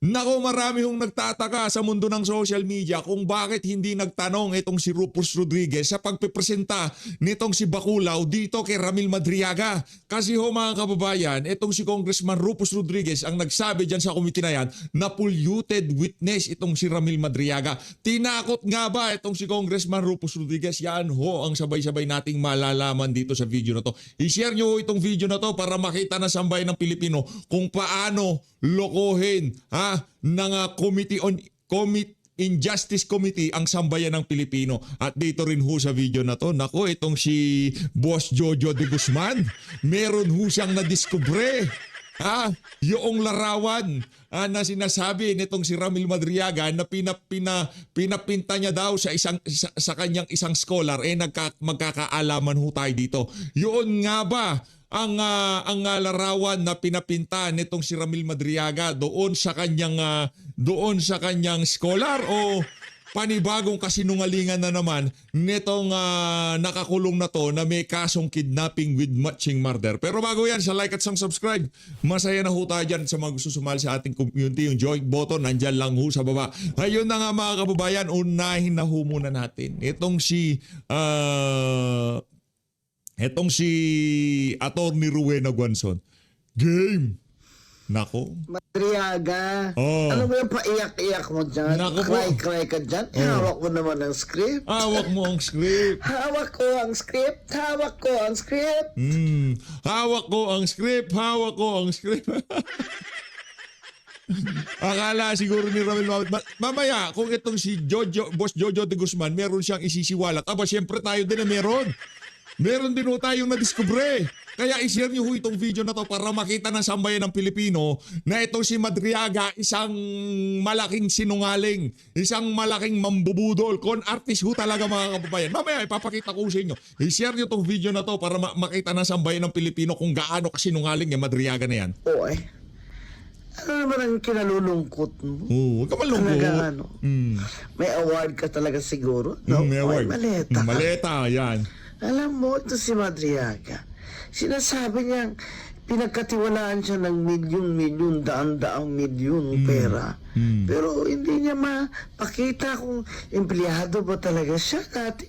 Nako, marami hong nagtataka sa mundo ng social media kung bakit hindi nagtanong itong si Rufus Rodriguez sa pagpipresenta nitong si Bacolao dito kay Ramil Madriaga. Kasi ho mga kababayan, itong si Congressman Rufus Rodriguez ang nagsabi dyan sa committee na yan na polluted witness itong si Ramil Madriaga. Tinakot nga ba itong si Congressman Rufus Rodriguez? Yan ho ang sabay-sabay nating malalaman dito sa video na to. I-share nyo ho itong video na to para makita na sambayan ng Pilipino kung paano lokohin ng Committee on Injustice Committee ang sambayan ng Pilipino. At dito rin ho sa video na to, nako, itong si Boss Jojo de Guzman, meron ho siyang nadiskubre. Yung larawan na sinasabi nitong si Ramil Madriaga na pinapinta niya daw sa kanyang isang scholar, magkakaalaman ho tayo dito. Yun nga ba ang larawan na pinapinta nitong si Ramil Madriaga doon sa kanyang scholar, o panibagong kasinungalingan na naman nitong nakakulong na to na may kasong kidnapping with matching murder? Pero bago yan, sa like at sa subscribe, masaya na ho tayo dyan sa mga gusto sumali sa ating community. Yung join button, nandyan lang ho sa baba. Ayun na nga mga kababayan, unahin na ho muna natin itong si Attorney Rowena Guanzon. Game! Nako. Madriaga, Oh. ano ba yung paiyak-iyak mo dyan? Nako po. Cry-cry ka dyan? Hawak mo naman ang script. Hawak mo ang script. Hawak ko ang script. Hawak ko ang script. Hawak ko ang script. Hawak ko ang script. Akala siguro ni Ramil mamaya kung itong si Boss Jojo de Guzman meron siyang isisiwalat. Aba, siyempre tayo din na meron. Meron din ho tayong nadiskubre. Kaya i-share niyo ho itong video na to para makita ng sambayan ng Pilipino na itong si Madriaga isang malaking sinungaling, isang malaking mambubudol. Con artist ho talaga mga kababayan. Mamaya ipapakita ko sa inyo. I-share niyo itong video na to para makita ng sambayan ng Pilipino kung gaano kasinungaling yung Madriaga na yan. Oo eh. Ano naman ang kinalulungkot mo? Huwag ka malungkot. Talaga ano? May award ka talaga siguro? No? May award. Oy, maleta ka. Maleta, yan. Alam mo, ito si Madriaga. Sinasabi niyang pinagkatiwalaan siya ng milyon-milyon, daan-daang milyon pera. Pero hindi niya mapakita kung empleyado ba talaga siya dati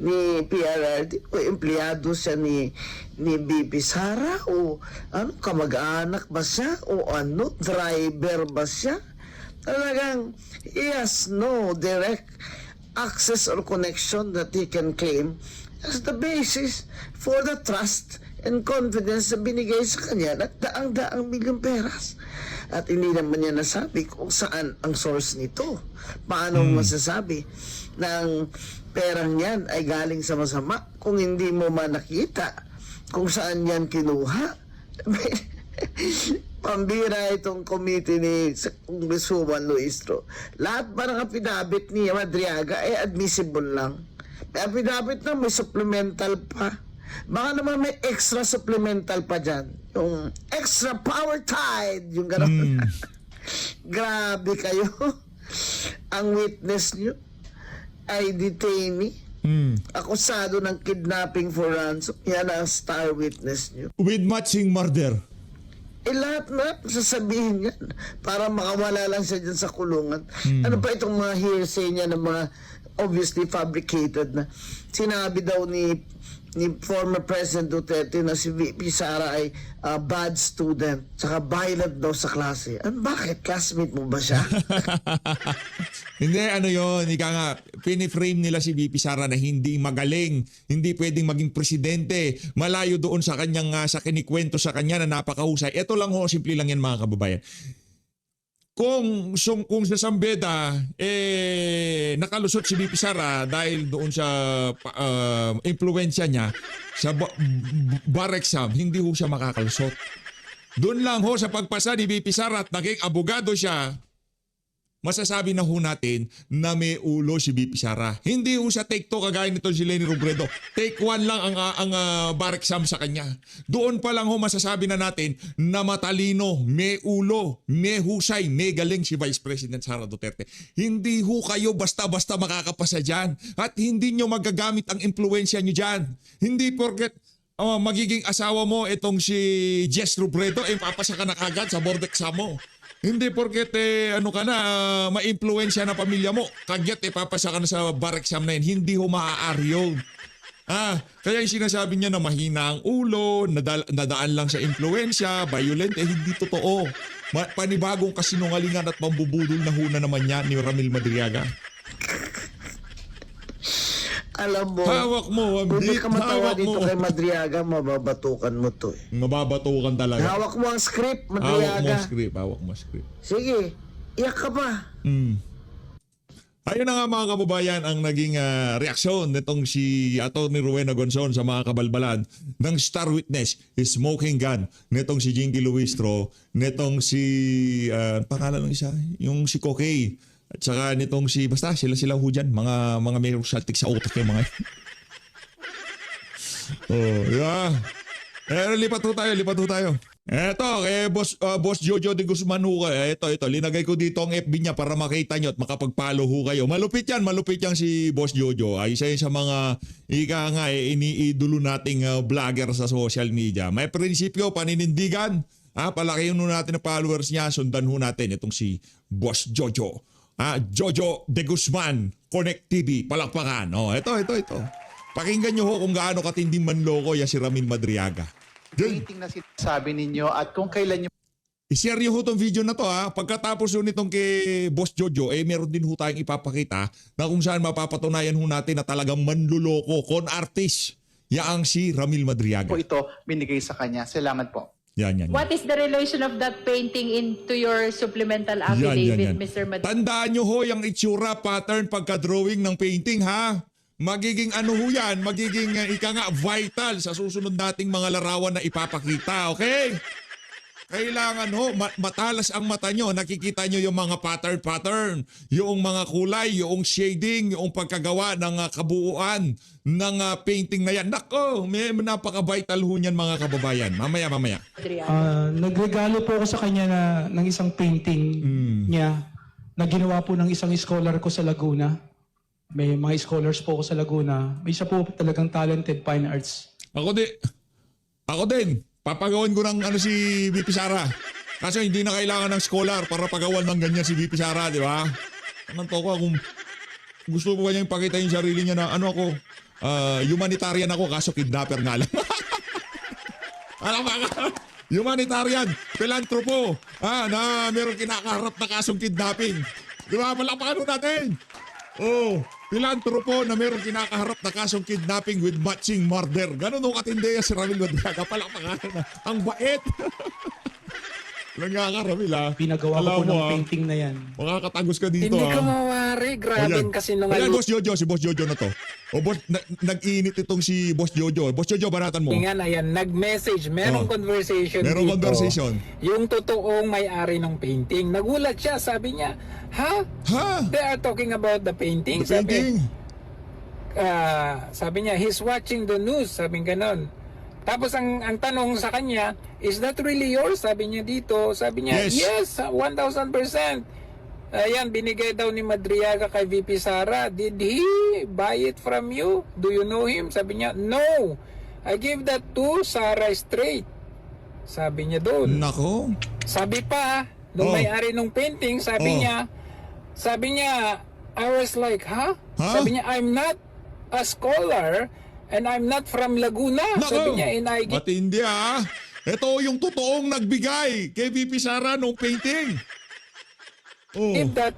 ni PRRD o empleyado siya ni BP Sara o ano, kamag-anak ba siya o ano, driver ba siya. Talagang he has no direct access or connection that he can claim as the basis for the trust and confidence na binigay sa kanya at daang-daang milyong peras. At hindi naman niya nasabi kung saan ang source nito. Paano masasabi na ang perang yan ay galing sa masama kung hindi mo man nakita kung saan yan kinuha? Pambira itong committee ni Congresswoman Luistro. Lahat parang affidavit ni Madriaga ay admissible lang. May affidavit na may supplemental pa. Baka naman may extra supplemental pa dyan. Yung extra power tide. Yung gano'n. Grabe kayo. Ang witness nyo ay detainee. Akusado ng kidnapping for ransom. Yan ang star witness nyo. With matching murder. Lahat na sasabihin yan para makawala lang siya dyan sa kulungan. Ano pa itong mga hearsay niya ng mga obviously fabricated na sinabi daw ni former President Duterte na si VP Sara ay bad student saka violent daw sa klase. Bakit? Classmate mo ba siya? Hindi, ano yun, ika nga, piniframe nila si VP Sara na hindi magaling, hindi pwedeng maging presidente, malayo doon sa kanyang, sa kinikwento sa kanya na napakahusay. Ito lang ho, simple lang yan mga kababayan. Kung sa Sambeda, nakalusot si VP Sara dahil doon sa impluensya niya sa bar exam, hindi ho siya makakalusot. Doon lang ho sa pagpasa ni VP Sara at naging abogado siya, masasabi na ho natin na may ulo si VP Sara. Hindi ho siya take 2 kagaya nito si Leni Robredo. Take 1 lang ang bar exam sa kanya. Doon pa lang ho masasabi na natin na matalino, may ulo, may husay, may galing si Vice President Sara Duterte. Hindi ho kayo basta-basta makakapasa dyan. At hindi nyo magagamit ang impluensya nyo dyan. Hindi porket magiging asawa mo itong si Jess Robredo, papasa ka na kagad sa board exam mo. Hindi porket ano ka na, ma-impluwensya na pamilya mo. Kagyat papasa ka na sa bar exam na yun. Hindi ho maaari yun. Kaya yung sinasabi niya na mahina ang ulo, nadaan lang sa impluwensya, violent, hindi totoo. Panibagong kasinungalingan at pambubudol na huna naman yan ni Ramil Madriaga. Alam mo, Hawak mo, kung di Ambit. ka matawa Hawak dito mo. kay Madriaga, mababatukan mo to eh. Mababatukan talaga. Hawak mo ang script, Hawak mo Madriaga. script, hawak mo script. Sige, iyak ka pa. Ayun na nga mga kababayan ang naging reaksyon nitong si Atty. Rowena Gonzon sa mga kabalbalan ng Star Witness, Smoking Gun, nitong si Jinky Luistro, nitong si, pangalan ng isa, yung si Kokey, at saka nitong si, basta sila ho dyan, mga may saltik sa utak yung mga yeah. Lipat ho tayo. Eto, Boss Jojo de Guzman ho kayo. Ito, linagay ko dito ang FB niya para makita nyo at makapag-follow ho kayo. Malupit yan si Boss Jojo. Ay, isa yun sa mga iniidolo nating vlogger sa social media. May prinsipyo, paninindigan. Palakihin ho natin ang followers niya. Sundan ho natin itong si Boss Jojo. Jojo de Guzman, Connect TV, palakpakan. Ito. Pakinggan nyo ho kung gaano katinding manloko yan si Ramil Madriaga. Painting na sinasabi ninyo at kung kailan nyo I-share nyo ho itong video na to Pagkatapos ho nitong kay Boss Jojo, meron din ho tayong ipapakita na kung saan mapapatunayan ho natin na talagang manluloko, con artist, yaang si Ramil Madriaga. po ito binigay sa kanya. Salamat po. Yan. What is the relation of that painting into your supplemental affidavit, Mr. Madriaga? Tandaan nyo ho yung itsura, pattern, pagka-drawing ng painting Magiging ano ho yan, magiging vital sa susunod nating mga larawan na ipapakita, okay? Kailangan ho, matalas ang mata nyo, nakikita nyo yung mga pattern, yung mga kulay, yung shading, yung pagkagawa ng kabuuan ng painting na yan. Nako, may napaka-vital ho niyan mga kababayan. Mamaya. Nagregalo po ako sa kanya ng isang painting niya na ginawa po ng isang scholar ko sa Laguna. May mga scholars po ako sa Laguna. May isa po talagang talented fine arts. Ako din. Papagawan ko ng si VP Sara. Kasi hindi na kailangan ng scholar para pagawan ng ganyan si VP Sara, di ba? Anong to ko kung gusto mo ba niya ipakita yung sarili niya na humanitarian ako kaso kidnapper nga lang. Alam ka? Humanitarian, philanthropo, na meron kinakaharap na kasong kidnapping. Di ba? Palakpakan natin. Philanthropo na meron kinakaharap na kasong kidnapping with matching murder. Ganun nung katindi si Ramil Madriaga. Palakpakan na. Ang bait. Ramil Pinagawa ko po ng painting na yan. Makakatagos ka dito Hindi ka mawari. Grabe kasi nung Ayan, Boss Jojo. Si Boss Jojo na to. Nag-iinit itong si Boss Jojo. Boss Jojo, banatan mo. ayan, nag-message, merong conversation Merong dito. conversation. Yung totoong may-ari ng painting. Nagulat siya, sabi niya, Ha? They are talking about the painting. The painting? Sabi niya, he's watching the news, sabi ganon. Tapos ang tanong sa kanya, is that really yours? Sabi niya dito, sabi niya, Yes. yes 1,000%. Ayan, binigay daw ni Madriaga kay VP Sara. Did he buy it from you? Do you know him? Sabi niya, no. I gave that to Sara straight. Sabi niya doon. Nako. Sabi pa, nung may-ari ng painting, sabi niya, I was like, huh? Sabi niya, I'm not a scholar and I'm not from Laguna. Nako. Sabi niya, and I give Matindi Ito yung totoong nagbigay kay VP Sara ng painting. that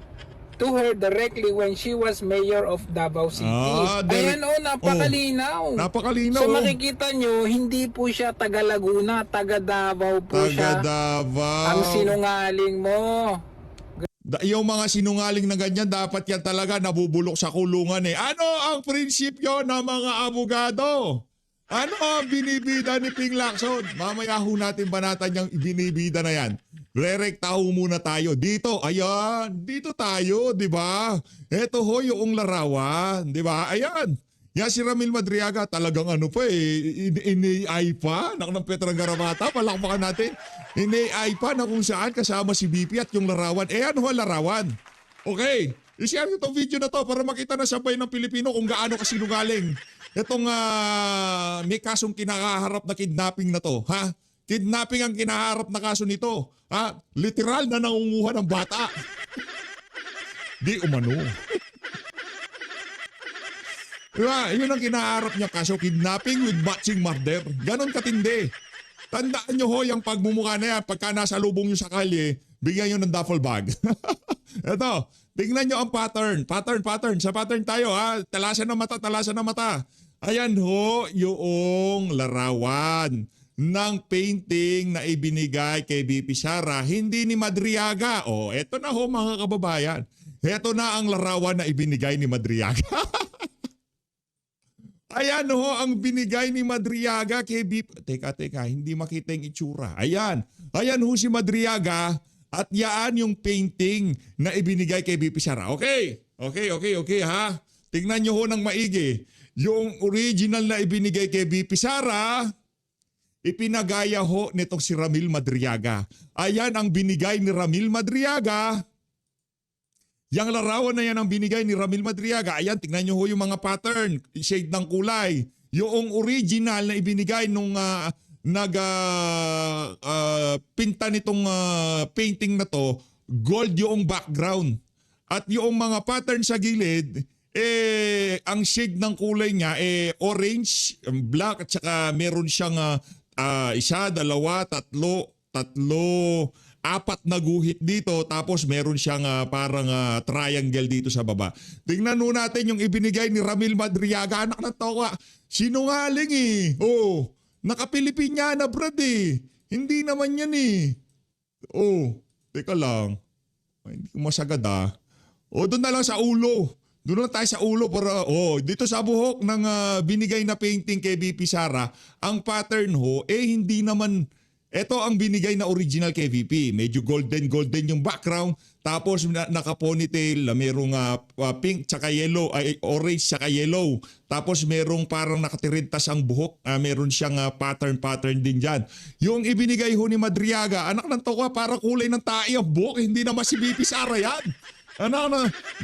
to her directly when she was mayor of Davao City. Ayan napakalinaw. Napakalinaw. So makikita nyo, hindi po siya taga Laguna, taga Davao po siya. Davao. Ang sinungaling mo. Yung mga sinungaling na ganyan, dapat yan talaga nabubulok sa kulungan Ano ang prinsipyo ng mga abogado? Ano ang binibida ni Ping Lacson? Mamaya ho natin banatan yung binibida na yan. Rerekta ho muna tayo. Dito, ayan. Dito tayo, di ba? Ito ho yung larawan, di ba? Ayan. Yan si Ramil Madriaga, talagang ini-AI pa. Ng Petra Garabata, palakpakan natin. Ini-AI pa na kung saan kasama si BP at yung larawan. Ano ho larawan? Okay. I-share nyo itong video na to para makita na sabay ng Pilipino kung gaano kasinungaling. Itong may kasong kinakaharap na kidnapping na to, Kidnapping ang kinaharap na kaso nito. Literal na nangunguha ng bata. Di umano. Diba? Yun ang kinaharap niya kaso, kidnapping with matching murder. Ganon katindi. Tandaan nyo ho, yung pagmumukha na yan, pagka nasa lubong nyo sa kalye, bigyan nyo ng duffel bag. Ito, tingnan nyo ang pattern. Pattern. Sa pattern tayo ha. Talasan ng mata. Ayan ho, yung larawan ng painting na ibinigay kay VP Sara, hindi ni Madriaga. Eto na ho mga kababayan. Eto na ang larawan na ibinigay ni Madriaga. Ayan ho ang binigay ni Madriaga kay VP. Teka, hindi makita yung itsura. Ayan ho si Madriaga at yaan yung painting na ibinigay kay VP Sara. Okay ha. Tingnan nyo ho ng maigi. Yung original na ibinigay kay VP Sara, ipinagaya ho nitong si Ramil Madriaga. Ayan ang binigay ni Ramil Madriaga. Yang larawan na yan ang binigay ni Ramil Madriaga. Ayan, tingnan nyo ho yung mga pattern, shade ng kulay. Yung original na ibinigay nung pinta nitong painting na to, gold yung background. At yung mga pattern sa gilid, ang shade ng kulay niya, orange, black, at saka meron siyang isa, dalawa, tatlo, apat na guhit dito, tapos meron siyang parang triangle dito sa baba. Tingnan nun natin yung ibinigay ni Ramil Madriaga. Anak na toka, sinungaling naka-Pilipinyana brad Hindi naman yan teka lang. Hindi ko masagad doon na lang sa ulo. Doon lang tayo sa ulo para, dito sa buhok ng binigay na painting kay VP Sara, ang pattern ho, hindi naman, ito ang binigay na original kay VP. Medyo golden yung background. Tapos naka-ponytail, merong pink tsaka yellow, orange tsaka yellow. Tapos merong parang nakatirintas ang buhok. Meron siyang pattern din dyan. Yung ibinigay ho ni Madriaga, anak ng toka, para kulay ng tae ang buhok. Hindi naman si VP Sara yan.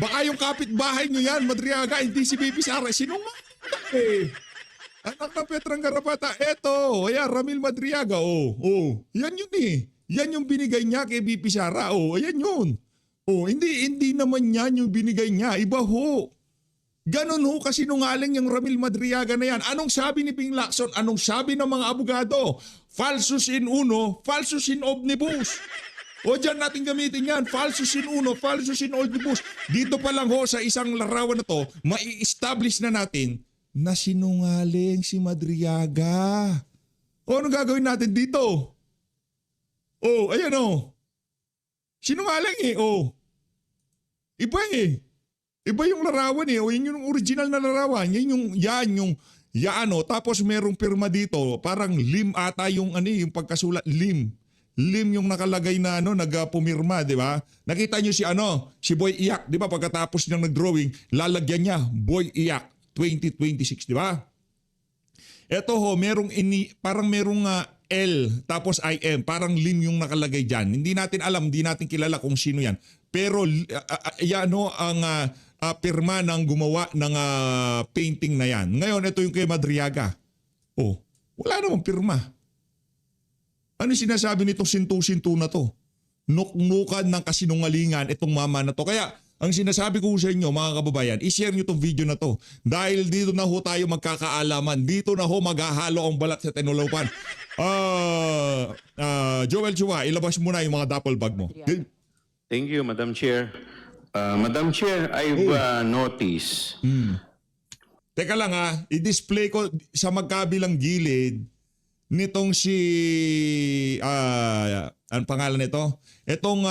Baka yung kapitbahay nyo yan, Madriaga, hindi si VP Sara. Sinungaling Anak ng Petrang Garapata, eto, ayan, Ramil Madriaga, yan yun Yan yung binigay niya kay VP Sara, ayan yun. Hindi naman yan yung binigay niya, iba ho. Ganon ho kasi nungaling yung Ramil Madriaga na yan. Anong sabi ni Ping Lacson? Anong sabi ng mga abogado? Falsus in uno, falsus in omnibus. Dyan natin gamitin yan. Falsus in uno, falsus in omnibus. Dito pa lang ho sa isang larawan na to, mai-establish na natin na sinungaling si Madriaga. Ano gagawin natin dito? Ayan sinungaling Iba Iba yung larawan Yun yung original na larawan. Tapos merong pirma dito. Parang lim ata yung yung pagkasulat. Lim yung nakalagay na nagpumirma, di ba? Nakita nyo si Boy Iyak, di ba? Pagkatapos niyang nag-drawing, lalagyan niya Boy Iyak 2026, di ba? Ito ho, parang merong L tapos IM, parang lim yung nakalagay dyan. Hindi natin alam, hindi natin kilala kung sino yan. Pero ang pirma ng gumawa ng painting na yan. Ngayon, ito yung kay Madriaga. Wala namang pirma. Ano sinasabi nitong sintu-sintu na to? Nuknukan ng kasinungalingan itong mama na to. Kaya, ang sinasabi ko sa inyo mga kababayan, i-share nyo itong video na to. Dahil dito na ho tayo magkakaalaman. Dito na ho maghahalo ang balat sa tinulapan. Joel Chua, ilabas mo na yung mga duffel bag mo. Thank you, Madam Chair. Madam Chair, I've noticed. Teka lang i-display ko sa magkabilang gilid nitong si anong pangalan nito? Itong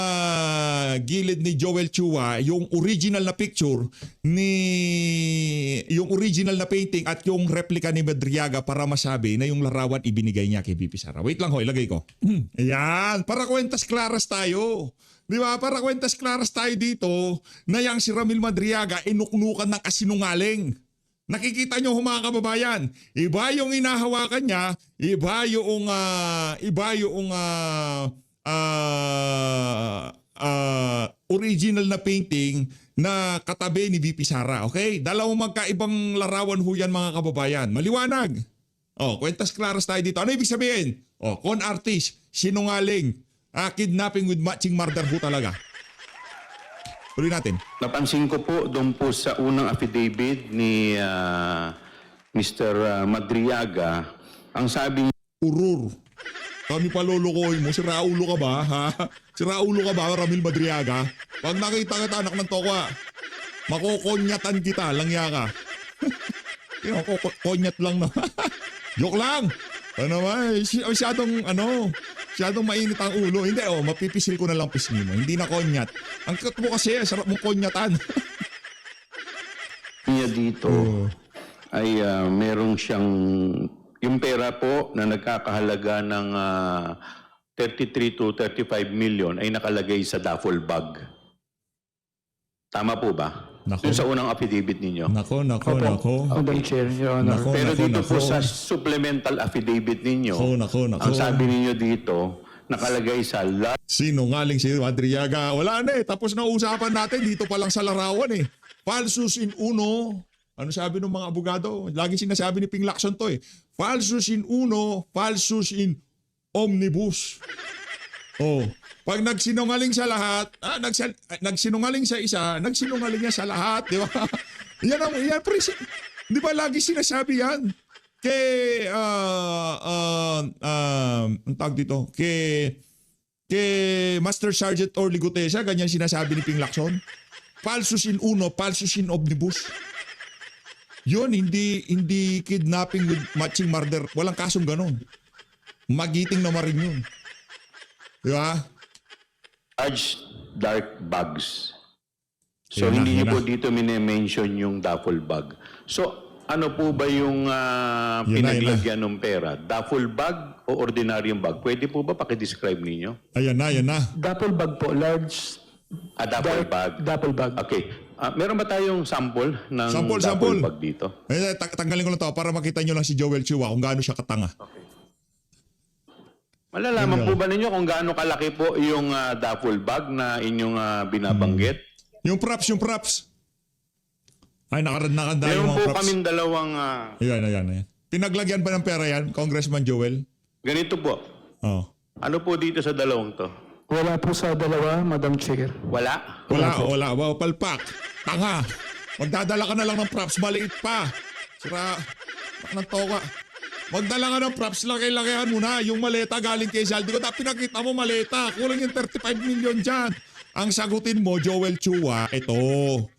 gilid ni Joel Chua, yung original na picture yung original na painting at yung replica ni Madriaga para masabi na yung larawan ibinigay niya kay VP Sara. Wait lang ho, ilagay ko. Ayan, para kwentas klaras tayo. Di ba? Para kwentas klaras tayo dito na yang si Ramil Madriaga inuknukan ng kasinungaling. Nakikita nyo mga kababayan, iba yung inahawakan niya, iba yung original na painting na katabi ni VP Sara. Okay? Dalawang magkaibang larawan ho yan mga kababayan. Maliwanag. Kwentas klaras tayo dito. Ano ibig sabihin? Con artist, sinungaling, kidnapping with matching murder ho talaga. Tuloy natin. Napansin ko po doon po sa unang affidavit ni Mr. Madriaga, ang sabi niya, Urur. Kami palulukoy mo. Si Raulo ka ba? Ha? Si Raulo ka ba, Ramil Madriaga? Pag nakita kita, anak ng tokwa, makokonyatan kita, langya ka. Konyat lang na. Joke lang. Ano ba? Masyadong mainit ang ulo. Hindi, mapipisil ko na lang pisngi mo. Hindi na konyat. Ang cut mo kasi, sarap mong konyatan. niya dito ay merong siyang, yung pera po na nagkakahalaga ng 33 to 35 million ay nakalagay sa duffel bag. Tama po ba? Nako. Doon sa unang affidavit ninyo. Nako. Madam Chair, Your Honor. Nako, Pero dito po nako. sa supplemental affidavit ninyo, Nako. ang sabi ninyo dito, nakalagay sa Sinungaling si Madriaga. Wala na tapos na usapan natin dito pa lang sa larawan Falsus in uno. Ano sabi ng mga abogado? Lagi sinasabi ni Ping Lacson to Falsus in uno, falsus in omnibus. Pag nagsinungaling sa lahat, nagsinungaling sa isa, nagsinungaling niya sa lahat, di ba? Yan, di ba lagi sinasabi yan? Ang tawag dito, kay Master Sergeant Orly Gutesa, ganyan sinasabi ni Ping Lacson. Falsus in uno, falsus in omnibus. Yun, hindi kidnapping with matching murder. Walang kasong ganon. Magiting na marin yun. Di ba? large dark bags. So Yan na, hindi yan niyo po na. dito mine-mention yung duffel bag. So ano po ba yung Yun na. pinaglagyan ng pera? Duffel bag o ordinaryong bag? Pwede po ba paki-describe ninyo? Ayan na. Duffel bag po, large Duffel bag. duffel bag. Okay. Meron ba tayong sample ng Sample. duffel bag dito? Tanggalin ko lang to para makita nyo lang si Joel Chua kung gaano siya katanga. Malalaman po ba ninyo kung gaano kalaki po yung duffel bag na inyong binabanggit? Yung props. Ay, nakanda yung Meron mga po props. kaming dalawang Ayan. Pinaglagyan pa ng pera yan, Congressman Joel? ganito po. Ano po dito sa dalawang to? Wala po sa dalawa, Madam Chair. Wala? Wala. Wow, palpak. Tanga. Magdadala ka na lang ng props, maliit pa. Sira, ng toka. Magdala ka ng props, laki-lakihan mo na. Yung maleta galing kay Zaldi ko. Pinakita mo maleta. Kulang yung 35 million dyan. Ang sagutin mo, Joel Chua, ito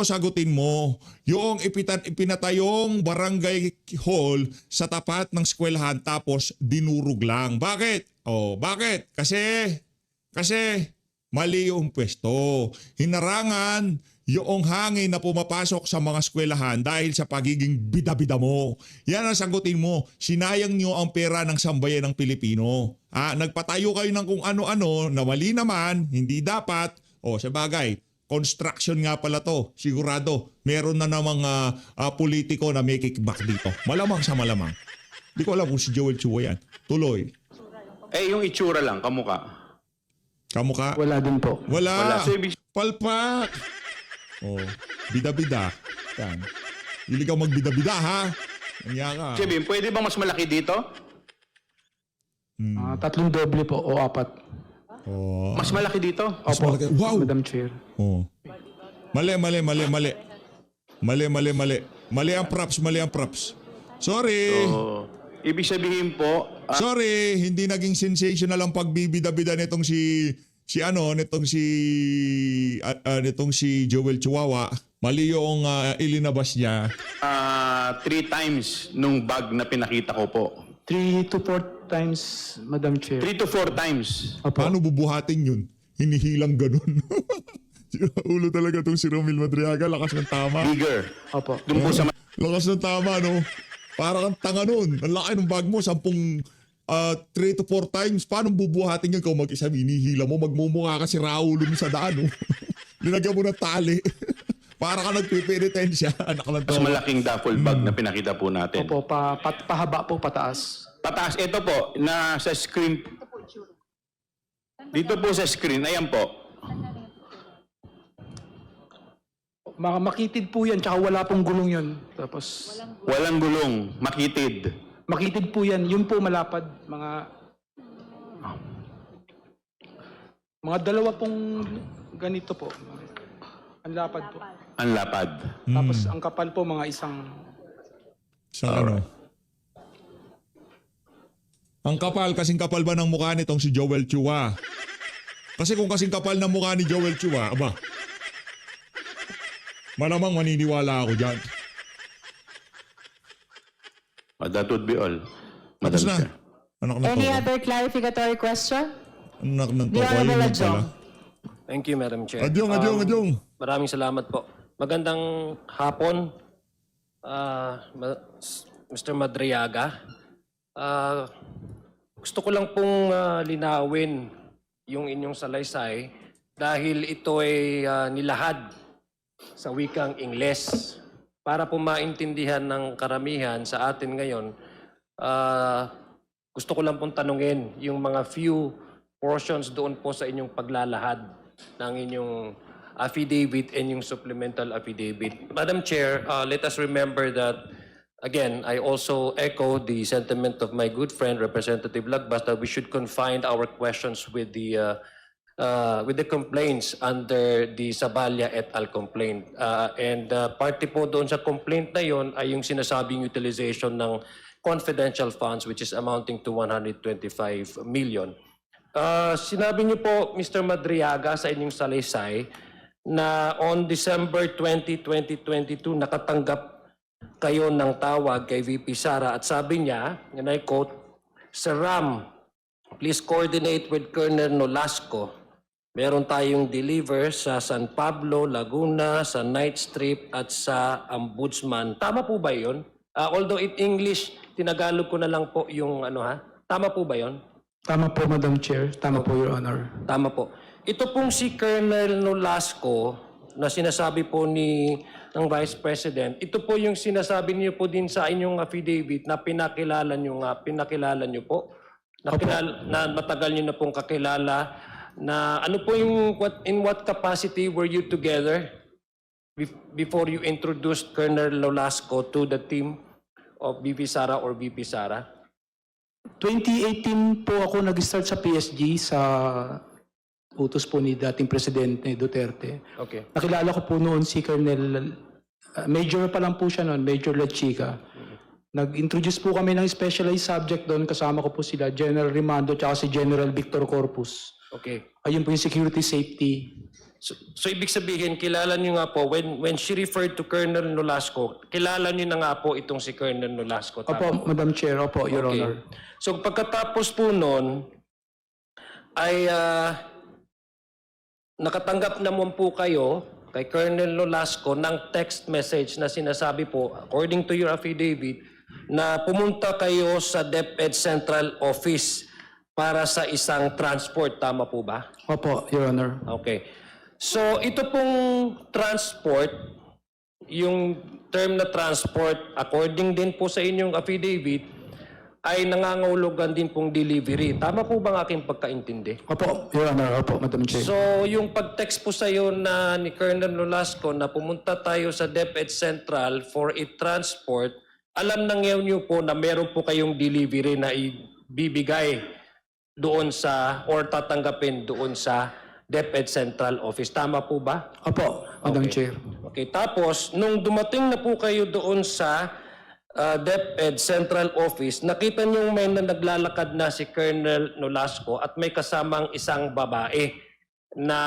sagutin mo. Yung ipinatayong barangay hall sa tapat ng eskwelahan tapos dinurog lang. Bakit? Bakit? Kasi mali yung pwesto. Hinarangan yung hangin na pumapasok sa mga eskwelahan dahil sa pagiging bida-bida mo. Yan ang sagutin mo. Sinayang nyo ang pera ng sambayan ng Pilipino. Nagpatayo kayo ng kung ano-ano na mali naman, hindi dapat. Sa bagay, construction nga pala to. Sigurado, meron na namang politiko na may kickback dito. Malamang sa malamang. Hindi ko alam kung si Joel Chua yan. Tuloy. Yung itsura lang, kamukha. Kamukha? Wala din po. Wala. So, ibig Palpak! Bida-bida. Yan. Hindi ka magbida-bida, ha? Kanya ka. sabihin, pwede ba mas malaki dito? Tatlong doble po o apat. Mas malaki dito? Opo, malaki. Wow! Madam Chair. Mali. Mali ang props. Sorry. Ibig sabihin po, Sorry, hindi naging sensational ang pagbibida-bida nitong si Joel Chihuahua. Mali yung ilinabas niya. 3 times nung bag na pinakita ko po. 3 to 4 times, Madam Chair. 3 to 4 times. Paano bubuhatin yun? Hinihilang ganun. Ulo talaga itong si Ramil Madriaga. Lakas ng tama. Bigger. Opo. Doon po sa Lakas ng tama, no? Para kang tanga nun. Ang laki ng bag mo, 3 to 4 times. Paano bubuhatin yun kung mag-isa? Hinihila mo, magmumukha ka si Raulo sa daan, no? Linagyan mo ng tali. Para ka nagpipenitensya. Anak lang to. mas malaking duffel bag na pinakita po natin. Opo, pahaba po, pataas. Pataas, ito po, na sa screen. Dito po sa screen, ayan po. Makitid po yan, tsaka wala pong gulong yun. Tapos, Walang gulong, makitid. Makitid po yan. Yun po malapad. Mga dalawa pong ganito po. Ang lapad po. Ang lapad. Tapos ang kapal po mga isang... Sa ano? Ang kapal, kasing kapal ba ng mukha nitong si Joel Chua? Kasi kung kasing kapal ng mukha ni Joel Chua, aba, malamang maniniwala ako dyan. That would be all. Tapos Madam na. Chair. Anak na Any to. other clarificatory question? Anak na to. The Honorable Ayun Adjong. pala. Thank you, Madam Chair. Adyong. Maraming salamat po. Magandang hapon, Mr. Madriaga. Gusto ko lang pong linawin yung inyong salaysay dahil ito ay nilahad sa wikang Ingles. Para po maintindihan ng karamihan sa atin ngayon, gusto ko lang pong tanungin yung mga few portions doon po sa inyong paglalahad ng inyong affidavit and yung supplemental affidavit. Madam Chair, let us remember that, again, I also echo the sentiment of my good friend, Representative Lagbas, that we should confine our questions with the complaints under the Saballa et al. Complaint. Party po doon sa complaint na yon ay yung sinasabing utilization ng confidential funds which is amounting to 125 million. Sinabi niyo po, Mr. Madriaga, sa inyong salaysay na on December 20, 2022, nakatanggap kayo ng tawag kay VP Sara at sabi niya, and I quote, "Sir Ram, please coordinate with Colonel Nolasco. Meron tayong deliver sa San Pablo, Laguna, sa Night Strip at sa Ombudsman." Tama po ba yun? Although in English, tinagalog ko na lang po yung ano ha. Tama po ba yun? Tama po, Madam Chair. Tama po, Your Honor. Tama po. Ito pong si Colonel Nolasco na sinasabi po ng Vice President, ito po yung sinasabi niyo po din sa inyong affidavit na pinakilala niyo po. Na matagal niyo na pong kakilala na ano po yung in what capacity were you together before you introduced Colonel Nolasco to the team of VP Sara or VP Sara? 2018 po ako nag-start sa PSG sa utos po ni dating Presidente Duterte. Okay. Nakilala ko po noon si Colonel, Major pa lang po siya noon, Major Lachica. Nag-introduce po kami ng specialized subject doon. Kasama ko po sila, General Rimando at si General Victor Corpus. Okay. Ayun po yung security safety. So ibig sabihin, kilala niyo nga po, when she referred to Colonel Nolasco, kilala niyo na nga po itong si Colonel Nolasco. Tama Opo, po? Madam Chair. Opo, Your Okay. Honor. So pagkatapos po noon, ay nakatanggap naman po kayo kay Colonel Nolasco ng text message na sinasabi po, according to your affidavit, na pumunta kayo sa DepEd Central Office para sa isang transport. Tama po ba? Opo, Your Honor. Okay. So ito pong transport, yung term na transport, according din po sa inyong affidavit, ay nangangahulugan din pong delivery. Tama po ba ang aking pagkaintindi? Opo, Your Honor. Opo, Madam Chair. So yung pag-text po sa iyo na ni Colonel Nolasco na pumunta tayo sa DepEd Central for a transport, alam na ngayon niyo po na meron po kayong delivery na ibibigay doon sa or tatanggapin doon sa DepEd Central Office. Tama po ba? Opo, Madam Okay. Chair. Okay, tapos nung dumating na po kayo doon sa DepEd Central Office, nakita niyo may naglalakad na si Colonel Nolasco at may kasamang isang babae na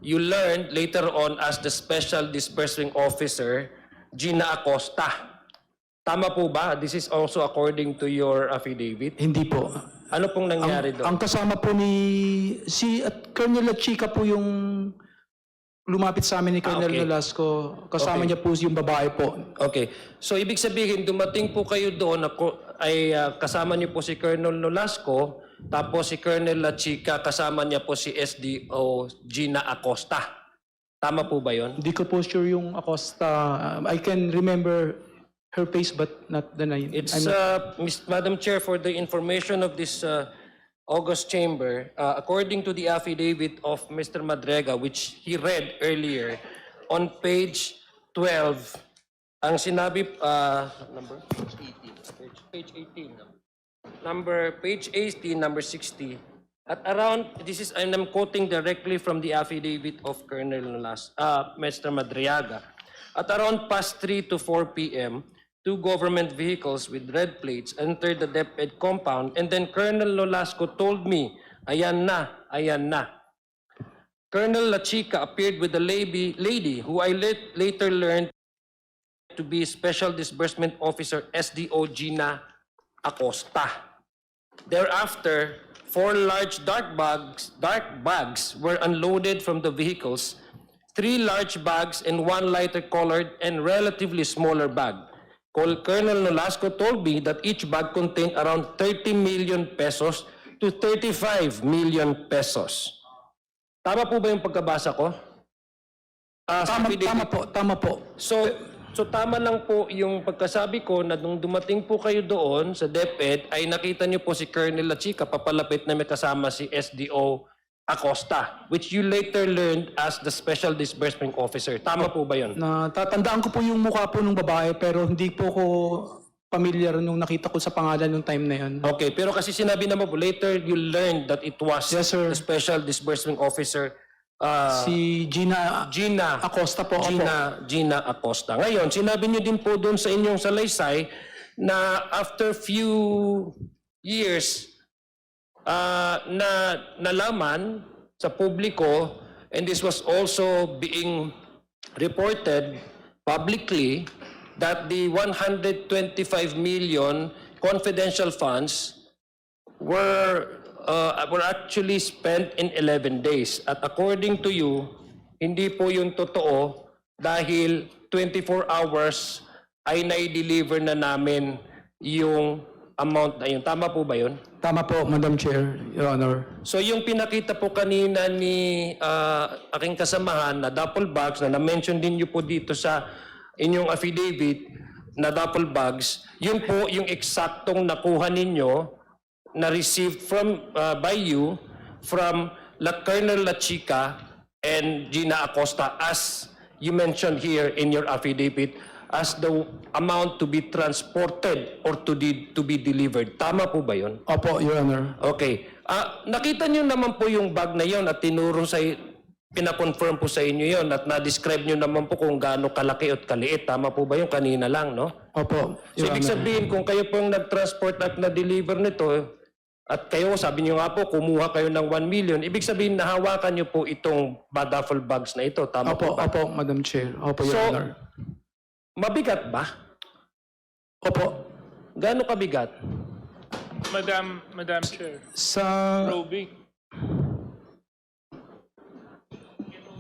you learned later on as the Special Disbursing Officer, Gina Acosta. Tama po ba? This is also according to your affidavit. Hindi po. Ano pong nangyari doon? Ang kasama po at Colonel Lachica po yung lumapit sa amin ni Colonel okay. Nolasco. Kasama Okay. niya po yung babae po. Okay. So ibig sabihin, dumating po kayo doon ay kasama niyo po si Colonel Nolasco, tapos si Colonel Lachica, kasama niya po si SDO Gina Acosta. Tama po ba yon? Hindi ko po sure yung Acosta. I can remember her face but not the name. It's, Madam Chair, for the information of this August chamber, according to the affidavit of Mr. Madrega, which he read earlier, on page 12, ang sinabi, number? 18. page 18. Page 18, number 60. At around, I'm quoting directly from the affidavit of Colonel Mr. Madriaga. At around past 3 to 4 p.m., 2 government vehicles with red plates entered the DepEd compound, and then Colonel Nolasco told me, ayan na, ayan na. Colonel La Chica appeared with a lady who I later learned to be Special Disbursement Officer SDO Gina Acosta. Thereafter, 4 large dark bags were unloaded from the vehicles, 3 large bags and 1 lighter colored and relatively smaller bag. Colonel Nolasco told me that each bag contained around 30 million pesos to 35 million pesos. Tama po ba yung pagkabasa ko? Tama po. So tama lang po yung pagkasabi ko na nung dumating po kayo doon sa DepEd ay nakita niyo po si Colonel La Chica papalapit na may kasama si SDO Acosta, which you later learned as the Special Disbursement Officer. Tama po ba yun? Tatandaan ko po yung mukha po ng babae pero hindi po ko familiar nung nakita ko sa pangalan nung time na yun. Okay, pero kasi sinabi naman po, later you learned that it was Yes, sir. the Special Disbursement Officer Si Gina Acosta po. Gina Acosta. Ngayon, sinabi niyo din po doon sa inyong salaysay na after few years na nalaman sa publiko, and this was also being reported publicly, that the 125 million confidential funds were actually spent in 11 days. At according to you, hindi po yung totoo dahil 24 hours ay nai-deliver na namin yung amount na yun. Tama po ba yun? Tama po, Madam Chair, Your Honor. So yung pinakita po kanina ni aking kasamahan na duffel bags na na-mention din niyo po dito sa inyong affidavit na duffel bags, yun po yung eksaktong nakuha ninyo na received by you from Colonel La Chica and Gina Acosta, as you mentioned here in your affidavit, as the amount to be transported or to be delivered. Tama po ba yun? Opo, Your Honor. Okay. Nakita niyo naman po yung bag na yon at pinakonfirm po sa inyo yon at na-describe niyo naman po kung gaano kalaki at kaliit. Tama po ba yung kanina lang, no? Opo, So Your ibig Honor. sabihin, kung kayo pong nag-transport at na-deliver nito, at kayo, sabi niyo nga po, kumuha kayo ng 1 million, ibig sabihin, nahawakan niyo po itong duffel bags na ito. Tama po ba? Opo, Madam Chair. Opo, Your So, Honor. mabigat ba? Opo. Gaano kabigat? Madam Chair. Sa... Probing.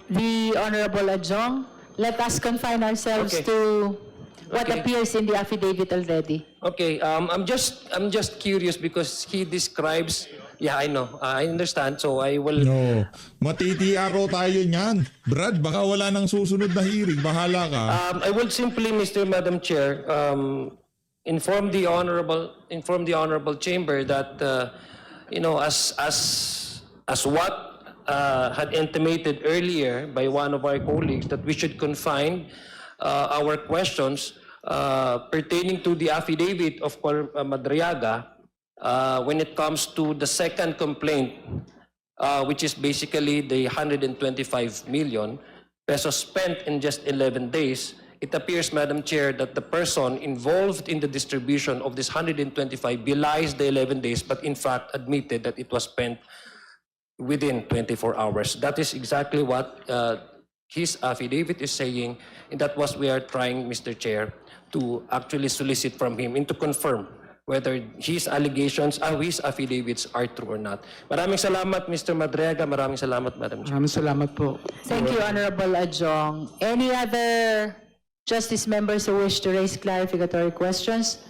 The Honorable Adjong, let us confine ourselves Okay. to what Okay. appears in the affidavit already. Okay, I'm just curious because he describes, yeah, I know, I understand, so I will... No. Matitiaro tayo niyan. Brad, baka wala nang susunod na hearing. Bahala ka. I will simply, Madam Chair, inform the honorable chamber that as what had intimated earlier by one of our colleagues, that we should confine our questions pertaining to the affidavit of Madriaga when it comes to the second complaint, which is basically the 125 million pesos spent in just 11 days. It appears, Madam Chair, that the person involved in the distribution of this 125 belies the 11 days, but in fact admitted that it was spent within 24 hours. That is exactly what his affidavit is saying, and that was we are trying, Mr. Chair, to actually solicit from him and to confirm whether his allegations, his affidavits are true or not. Maraming salamat, Mr. Madriaga. Maraming salamat, Madam Chair. Maraming salamat po. Thank you, Honorable Adjong. Any other Justice members who wish to raise clarificatory questions?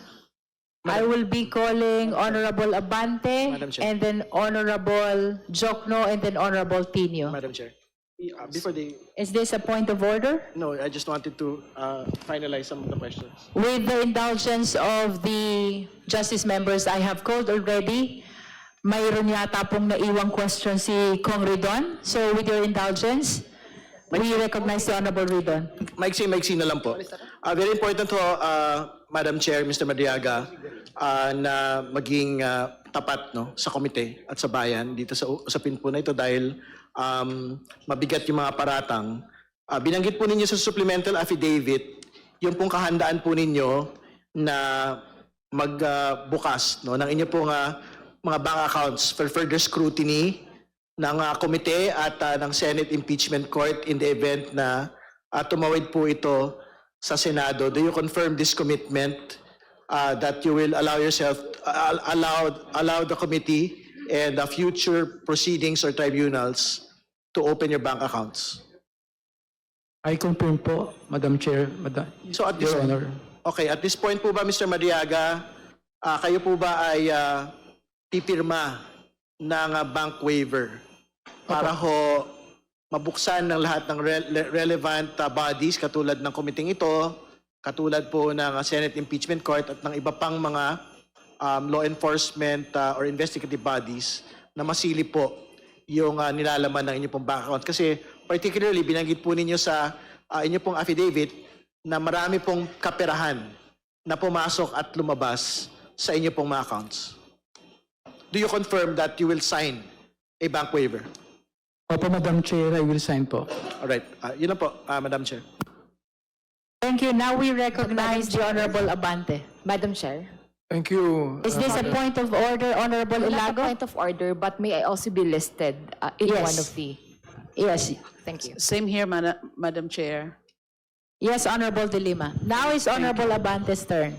I will be calling Honorable Abante, and then Honorable Jokno, and then Honorable Tino. Madam Chair, before they, Is this a point of order? no, I just wanted to finalize some of the questions. With the indulgence of the Justice members I have called already, mayroon yata pong naiwang question si Kong Ridon. So with your indulgence, we recognize the Honorable Ridon. Maiksi na lang po. Very important to Madam Chair, Mr. Madriaga, na maging tapat sa komite at sa bayan dito sa usapin po na ito dahil mabigat yung mga paratang. Binanggit po ninyo sa supplemental affidavit yung pong kahandaan po ninyo na magbukas ng inyo pong mga bank accounts for further scrutiny ng komite at ng Senate Impeachment Court in the event na tumawid po ito sa Senado. Do you confirm this commitment that you will allow yourself, allow the committee and the future proceedings or tribunals to open your bank accounts? I confirm po, Madam Chair, So at this, Your Honor. okay, at this point po ba, Mr. Madriaga, kayo po ba ay pipirma ng bank waiver para ho mabuksan ng lahat ng relevant bodies katulad ng komiteng ito, katulad po ng Senate Impeachment Court at ng iba pang mga law enforcement or investigative bodies na masilip po yung nilalaman ng inyong pong bank account. Kasi particularly, binanggit po ninyo sa inyong pong affidavit na marami pong kaperahan na pumasok at lumabas sa inyong pong mga accounts. Do you confirm that you will sign a bank waiver? Opo, Madam Chair, I will sign po. Alright, yun lang po, Madam Chair. Thank you. Now we recognize the Honorable Abante. Madam Chair. Thank you. Is this a point of order, Honorable Not a Ilago? point of order, but may I also be listed in Yes. one of the... Yes. Thank you. Same here, Madam Chair. Yes, Honorable De Lima. Now is Honorable Abante's turn.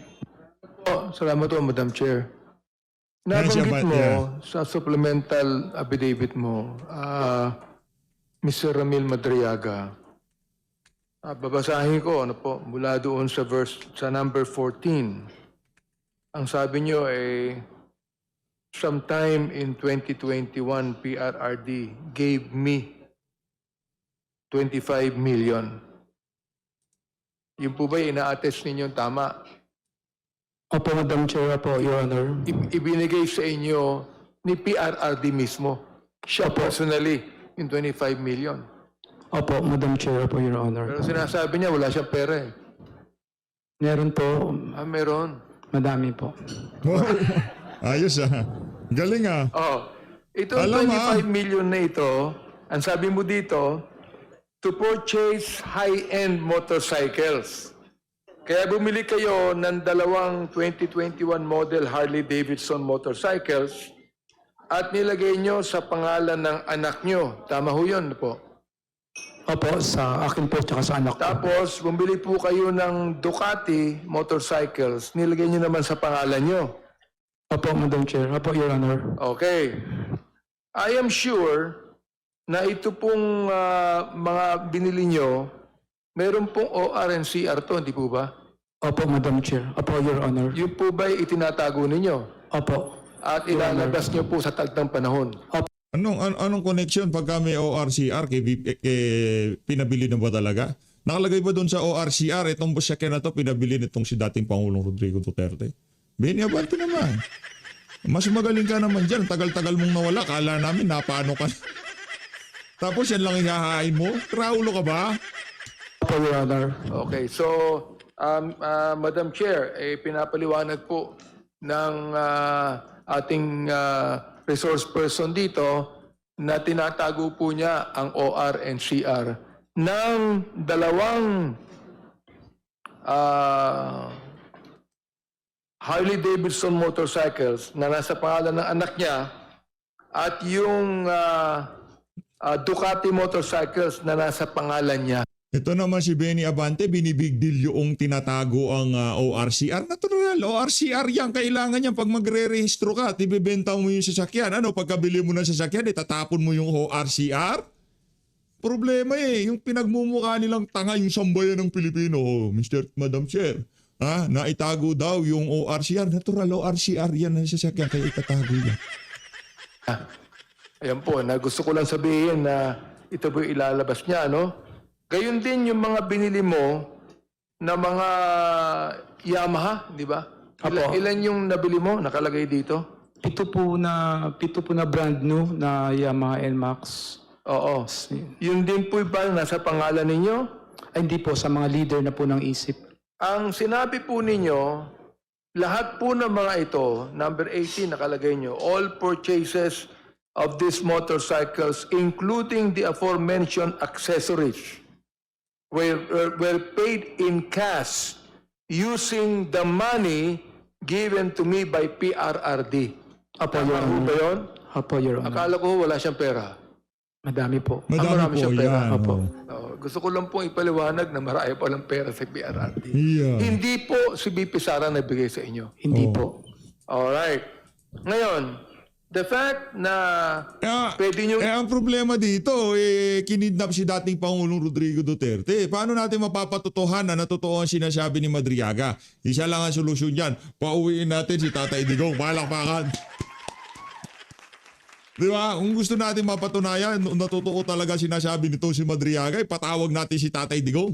Salamat po, Madam Chair. Thanks, Nabanggit mo yeah. sa supplemental affidavit mo, Mr. Ramil Madriaga, babasahin ko mula doon sa number 14. Ang sabi nyo ay, sometime in 2021, PRRD gave me 25 million. Yun po ba ina-attest ninyong tama? Opo, Madam Chair, po, Your Honor. Ibinigay sa inyo ni PRRD mismo. Siya personally, yung 25 million. Opo, Madam Chair, po, Your Honor. Pero sinasabi niya, wala siyang pera eh. Meron po, Meron. madami po. Ayos Galing Itong Alam, 25 million na ito, ang sabi mo dito, to purchase high-end motorcycles. Kaya bumili kayo ng dalawang 2021 model Harley-Davidson motorcycles at nilagay nyo sa pangalan ng anak nyo. Tama ho yun po. Opo, sa akin po, tsaka sa anak ko. Tapos, bumili po kayo ng Ducati motorcycles, nilagay nyo naman sa pangalan nyo. Opo, Madam Chair. Opo, Your Honor. Okay. I am sure na ito pong mga binili nyo, meron pong OR and CR to, hindi po ba? Opo, Madam Chair. Opo, Your Honor. Yung po ba itinatago ninyo? Opo. At ilalabas nyo po sa tagtang panahon? Anong connection pagka may ORCR pinabili na ba talaga? Nakalagay ba doon sa ORCR itong sasakyan na to pinabili nitong si dating Pangulong Rodrigo Duterte? Benny Abante naman. Mas magaling ka naman dyan. Tagal-tagal mong nawala. Kala namin napaano ka. Tapos yan lang ihahain mo? Kraulo ka ba? Opo, Your Honor. Okay, so, Madam Chair, pinapaliwanag po ng ating resource person dito na tinatago po niya ang OR and CR ng dalawang Harley-Davidson motorcycles na nasa pangalan ng anak niya at yung Ducati motorcycles na nasa pangalan niya. Ito naman si Benny Abante, binibig deal yung tinatago ang ORCR. Natural, ORCR yan. Kailangan yan pag magre-rehistro ka at ibibenta mo yung sasakyan. Pagkabili mo ng sasakyan, itatapon mo yung ORCR? Problema yung pinagmumukha nilang tanga yung sambayan ng Pilipino. Madam Chair, naitago daw yung ORCR. Natural, ORCR yan ang sasakyan, kaya itatago yan. Ayan po, gusto ko lang sabihin na ito po ilalabas niya, Gayon din yung mga binili mo na mga Yamaha, di ba? Ilan yung nabili mo nakalagay dito? Pito po na brand new na Yamaha NMAX. Oo. Yun din po ba nasa pangalan ninyo? Ay, hindi po, sa mga leader na po ng isip. ang sinabi po ninyo, lahat po ng mga ito, number 18 nakalagay nyo, all purchases of these motorcycles, including the aforementioned accessories, were paid in cash using the money given to me by PRRD. Apo, Tama Your ho Honor. ba yun? Apo, Your Honor. Akala ko wala siyang pera. Madami po. Madami po siyang pera. yan. Opo. oh. Gusto ko lang pong ipaliwanag na marami palang pera sa PRRD. Yeah. Hindi po si BP Sara nagbigay sa inyo. Hindi po. Alright. Ngayon, the fact na pwede nyo... ang problema dito, kinidnap si dating Pangulong Rodrigo Duterte. Paano natin mapapatotohanan na totoo ang sinasabi ni Madriaga? Isa lang ang solusyon dyan. Pauwiin natin si Tatay Digong. Palakpakan. Di ba? Kung gusto natin mapatunayan na totoo talaga sinasabi nito si Madriaga, ipatawag natin si Tatay Digong.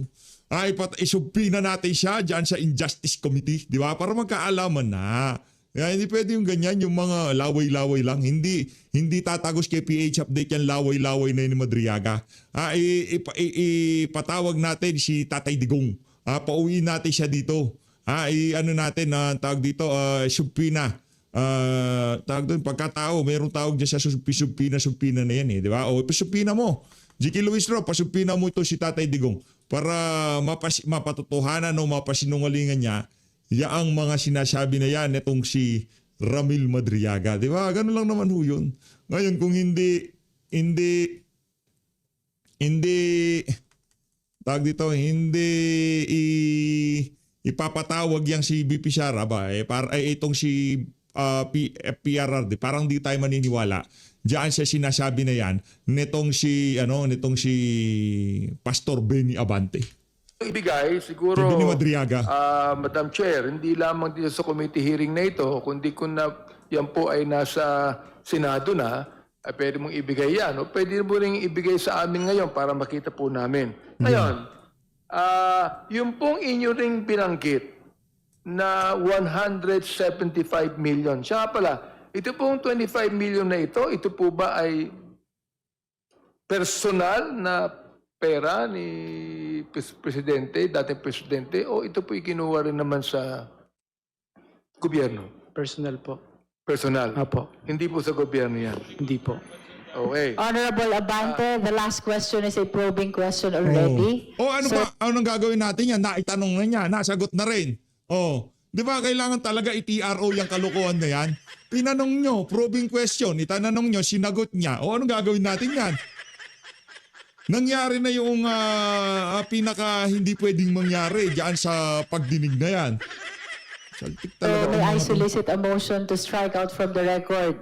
Isubpina natin siya dyan sa Injustice Committee. Di ba? Para magkaalaman na. Kaya hindi pwede yung ganyan, yung mga laway-laway lang. Hindi tatagos kay PH Update yan, laway-laway na yun ni Madriaga. Ipatawag natin si Tatay Digong. Pauwiin natin siya dito. Ano natin, tawag dito, subpina. Tawag doon, pagkatao, mayroong tawag dyan sa subpina na yan di ba? O, pasubpina mo. G.K. Luis Ro, pasubpina mo ito si Tatay Digong para mapatotohanan o mapasinungalingan niya yaang mga sinasabi na yan itong si Ramil Madriaga. Di ba? Ganun lang naman ho yun. Ngayon, kung hindi tawag dito, ipapatawag yang si BP Sara ba? Itong si PRRD, parang di tayo maniniwala. Diyan siya sinasabi na yan nitong si Pastor Benny Abante. Ibigay, siguro, Sabi ni Madriaga. Madam Chair, hindi lamang dito sa committee hearing na ito, kundi kung yan po ay nasa Senado na, ay pwede mong ibigay yan. O pwede mo rin ibigay sa amin ngayon para makita po namin. Ngayon, yung pong inyo ring binanggit na 175 million. Siya pala, ito pong 25 million na ito po ba ay personal na pera ni Presidente, dating Presidente, o ito po ikinuha rin naman sa gobyerno? Personal po. Personal? Apo. Hindi po sa gobyerno yan? Hindi po. Okay. Honorable Abante, the last question is a probing question already. Ano So- ba? Anong gagawin natin yan? Naitanong na niya, nasagot na rin. Di ba kailangan talaga i-TRO yung kalokohan na yan? Tinanong nyo, probing question, itananong nyo, sinagot niya. Anong gagawin natin yan? Nangyari na yung pinaka hindi pwedeng mangyari diyan sa pagdinig na yan. Saltik So talaga. may I ang mga- solicit a motion to strike out from the record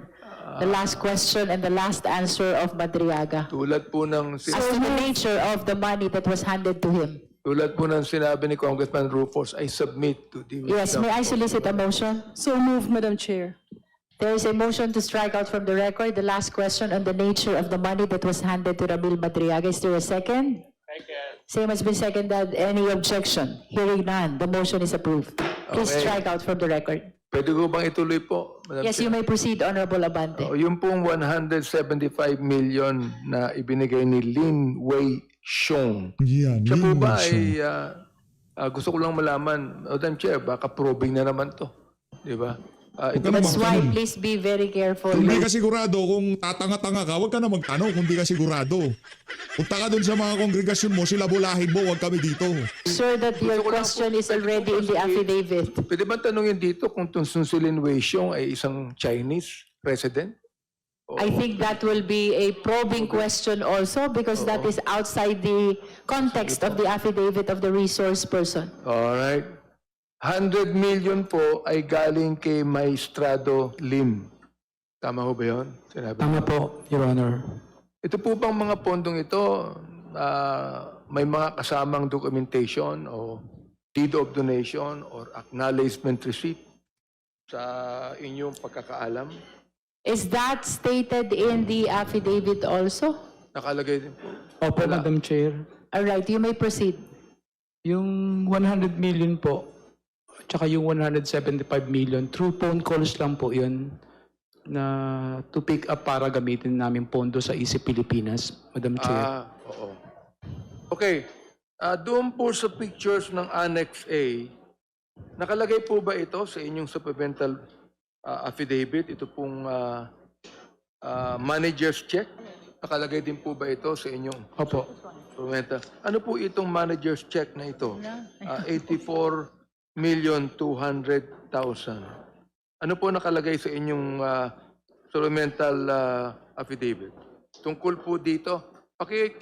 the last question and the last answer of Madriaga Tulad po ng as to the nature of the money that was handed to him. tulad po ng sinabi ni Congressman Rufus, I submit to the Yes, may I solicit a motion? So moved, Madam Chair. There is a motion to strike out from the record the last question on the nature of the money that was handed to Ramil Madriaga. Is there a second? Same has been seconded. Any objection? Hearing none, the motion is approved. Please Okay. strike out from the record. Pwede ko bang ituloy po, Madam Yes, Chair? you may proceed, Honorable Abante. Yung pong 175 million na ibinigay ni Lin Wei Xiong. Yan, Siya po yun ba siya. ay, gusto ko lang malaman, Madam Chair, baka probing na naman to. Di ba? Ito That's why magtanong. please be very careful. Kung di ka sigurado, kung tatanga-tanga ka, huwag ka na magtanong kung di ka sigurado. Punta ka dun sa mga kongregasyon mo, sila bulahin mo, huwag kami dito. Sure that your Gusto ko lang question po- is already in the affidavit. Pwede ba tanungin dito kung si Lin Wei Xiong ay isang Chinese president? I think that will be a probing question also because that is outside the context of the affidavit of the resource person. Alright. 100 million po ay galing kay Maestrado Lim. Tama ho ba yun? Sinabi Tama po, Your Honor. Ito po bang mga pondong ito, may mga kasamang documentation o deed of donation or acknowledgement receipt sa inyong pagkakaalam? Is that stated in the affidavit also? Nakalagay din po. Opo, Wala. Madam Chair. All right, you may proceed. Yung 100 million po, tsaka yung 175 million, through phone calls lang po yun na to pick up para gamitin namin pondo sa ISIP Pilipinas, Madam Chair. Oo. Okay. Doon po sa pictures ng Annex A, nakalagay po ba ito sa inyong supplemental affidavit? Ito pong manager's check? Nakalagay din po ba ito sa inyong Opo. supplemental? Ano po itong manager's check na ito? 84,200,000. Ano po nakalagay sa inyong supplemental affidavit? Tungkol po dito, pakita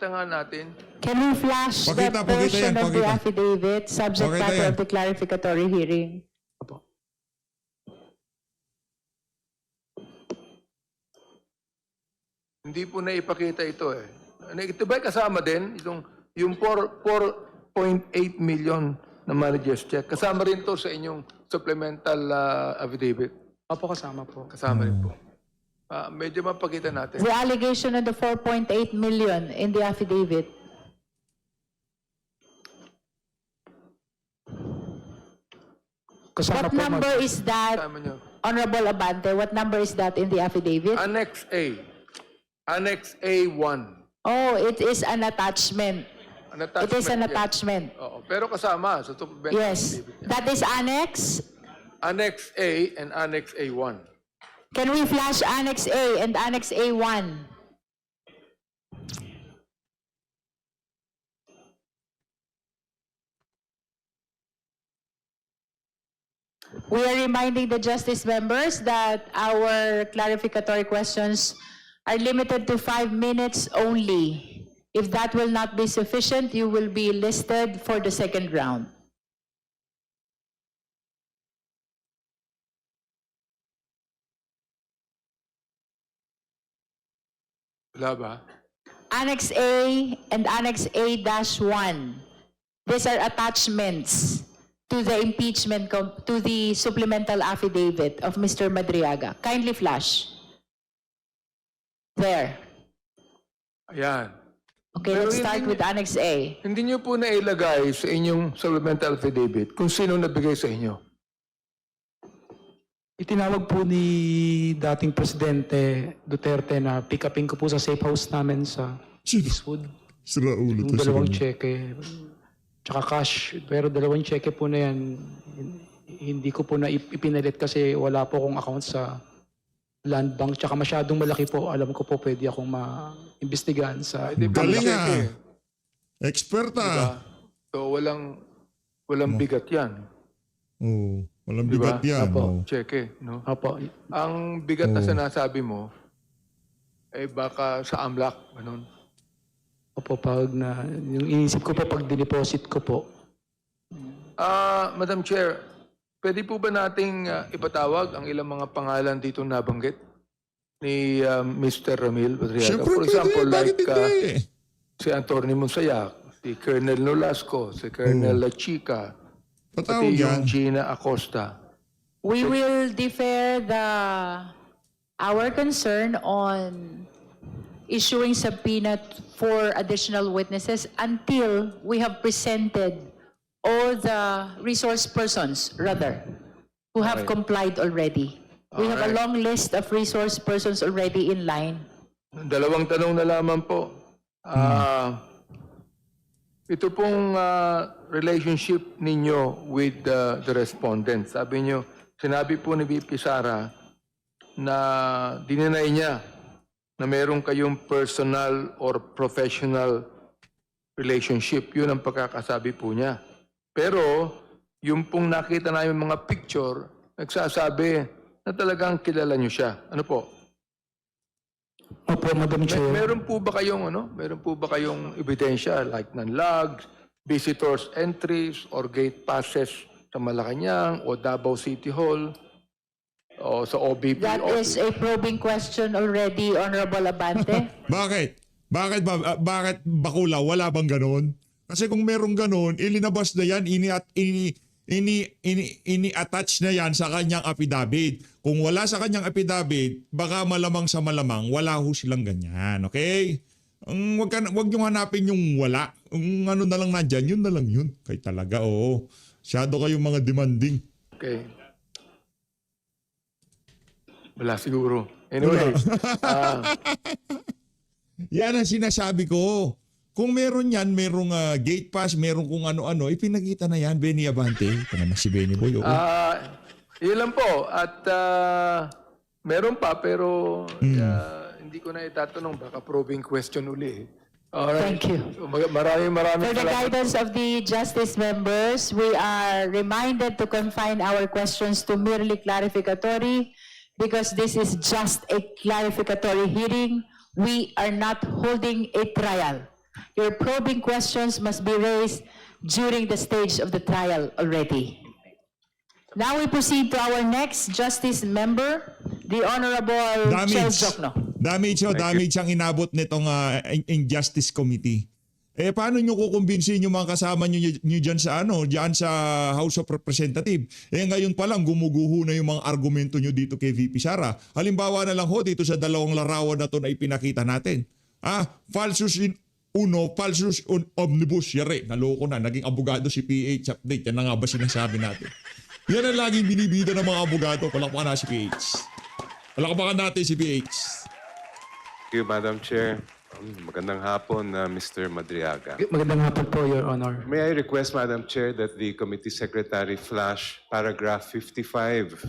nga natin. Can we flash that Pakita portion yan, of the pakita. affidavit, subject Pakita matter yan. of the clarificatory hearing? Hindi po naipakita ito eh. Ito ba kasama din? Yung 4.8 million na manager's check. Kasama rin to sa inyong supplemental affidavit. Opo, kasama po. Kasama rin po. Medyo mapakita natin. The allegation on the 4.8 million in the affidavit. Kasama What po, number is that, Kasama nyo. Honorable Abante? What number is that in the affidavit? Annex A. Annex A1. Oh, it is an attachment. An It is an yes. attachment. Oo, pero kasama sa supplemental Yes. affidavit. That is annex. Annex A and Annex A1. Can we flash Annex A and Annex A1? We are reminding the justice members that our clarificatory questions are limited to 5 minutes only. If that will not be sufficient, you will be listed for the second round. Wala ba? Annex A and Annex A-1. These are attachments to the impeachment, to the supplemental affidavit of Mr. Madriaga. Kindly flash. There. Ayan. Okay, Pero let's start hindi- with Annex A. Hindi nyo po nailagay sa inyong supplemental affidavit kung sino nabigay sa inyo. Itinawag po ni dating Presidente Duterte na pick-upin ko po sa safe house namin sa Eastwood. Sira ulo Yung dalawang cheque, tsaka cash. Pero dalawang cheque po na yan, hindi ko po na ipinalit kasi wala po akong account sa land bank. Tsaka masyadong malaki po. Alam ko po pwede akong ma-imbestigahan sa... Hindi po Galing cheque, ah. Experta. diba? So walang bigat yan. Oh, walang Diba? bigat yan. Apo. Oh. Cheque, no? Opo. Ang bigat na sinasabi mo, eh baka sa AMLAC, ganun. Opo, yung inisip ko po pag dineposit ko po. Madam Chair, pwede po ba nating ipatawag ang ilang mga pangalan dito nabanggit ni Mr. Ramil Madriaga? Siyempre For example, pwede. Bakit like hindi? si Anthony Monsayak, si Colonel Nolasco, si Colonel Chica, Patawag pati yan. yung Gina Acosta. We will defer our concern on issuing subpoena for additional witnesses until we have presented all the resource persons, rather, who have complied already. We have a long list of resource persons already in line. Dalawang tanong na lamang po. Ito pong relationship ninyo with the respondent. Sinabi po ni VP Sara na dininay niya na meron kayong personal or professional relationship. Yun ang pagkakasabi po niya. Pero yung pong nakita namin mga picture, nagsasabi na talagang kilala niyo siya. Ano po? Opo, Madam Chair. Meron po ba kayong ebidensya like non-logs, visitors entries or gate passes sa Malacanang o Davao City Hall o sa OBP That is a probing question already, Honorable Abante. Bakit? Bakit Bakulaw? Wala bang ganon? Kasi kung merong ganon, ilinabas na yan, ini-attach na yan sa kanyang affidavit. Kung wala sa kanyang affidavit, baka malamang sa malamang, wala ho silang ganyan. Okay? Wag nyo hanapin yung wala. Ang ano na lang nandyan, yun na lang yun. Kay talaga, oo. Masyado kayong mga demanding. Okay. Wala siguro. Anyway, Yan ang sinasabi ko. Kung meron yan, merong gate pass, merong kung ano-ano, ipinakita na yan, Benny Abante. Ito naman si Benny Boy. Oo. Yun lang po. At meron pa pero hindi ko na itatanong. Baka probing question uli. Alright. Thank you. So, maraming For the salamat. guidance of the justice members, we are reminded to confine our questions to merely clarificatory because this is just a clarificatory hearing. We are not holding a trial. Your probing questions must be raised during the stage of the trial already. Now we proceed to our next justice member, the Honorable Chel Jokno. Damage ang inabot nitong Injustice Committee. Paano nyo kukumbinsin yung mga kasama nyo dyan sa House of Representatives? Ngayon pa lang gumuguho na yung mga argumento nyo dito kay VP Sara. Halimbawa na lang dito sa dalawang larawan na to na ipinakita natin. Falsus in uno, falsus on omnibus. Yari, naloko na. Naging abogado si PH update. Yan na nga ba sinasabi natin? Yan ang laging binibida ng mga abogado. Palakpakan na si PH. Palakpakan natin si PH. Thank you, Madam Chair. Magandang hapon, Mr. Madriaga. Magandang hapon po, Your Honor. May I request, Madam Chair, that the Committee Secretary flash paragraph 55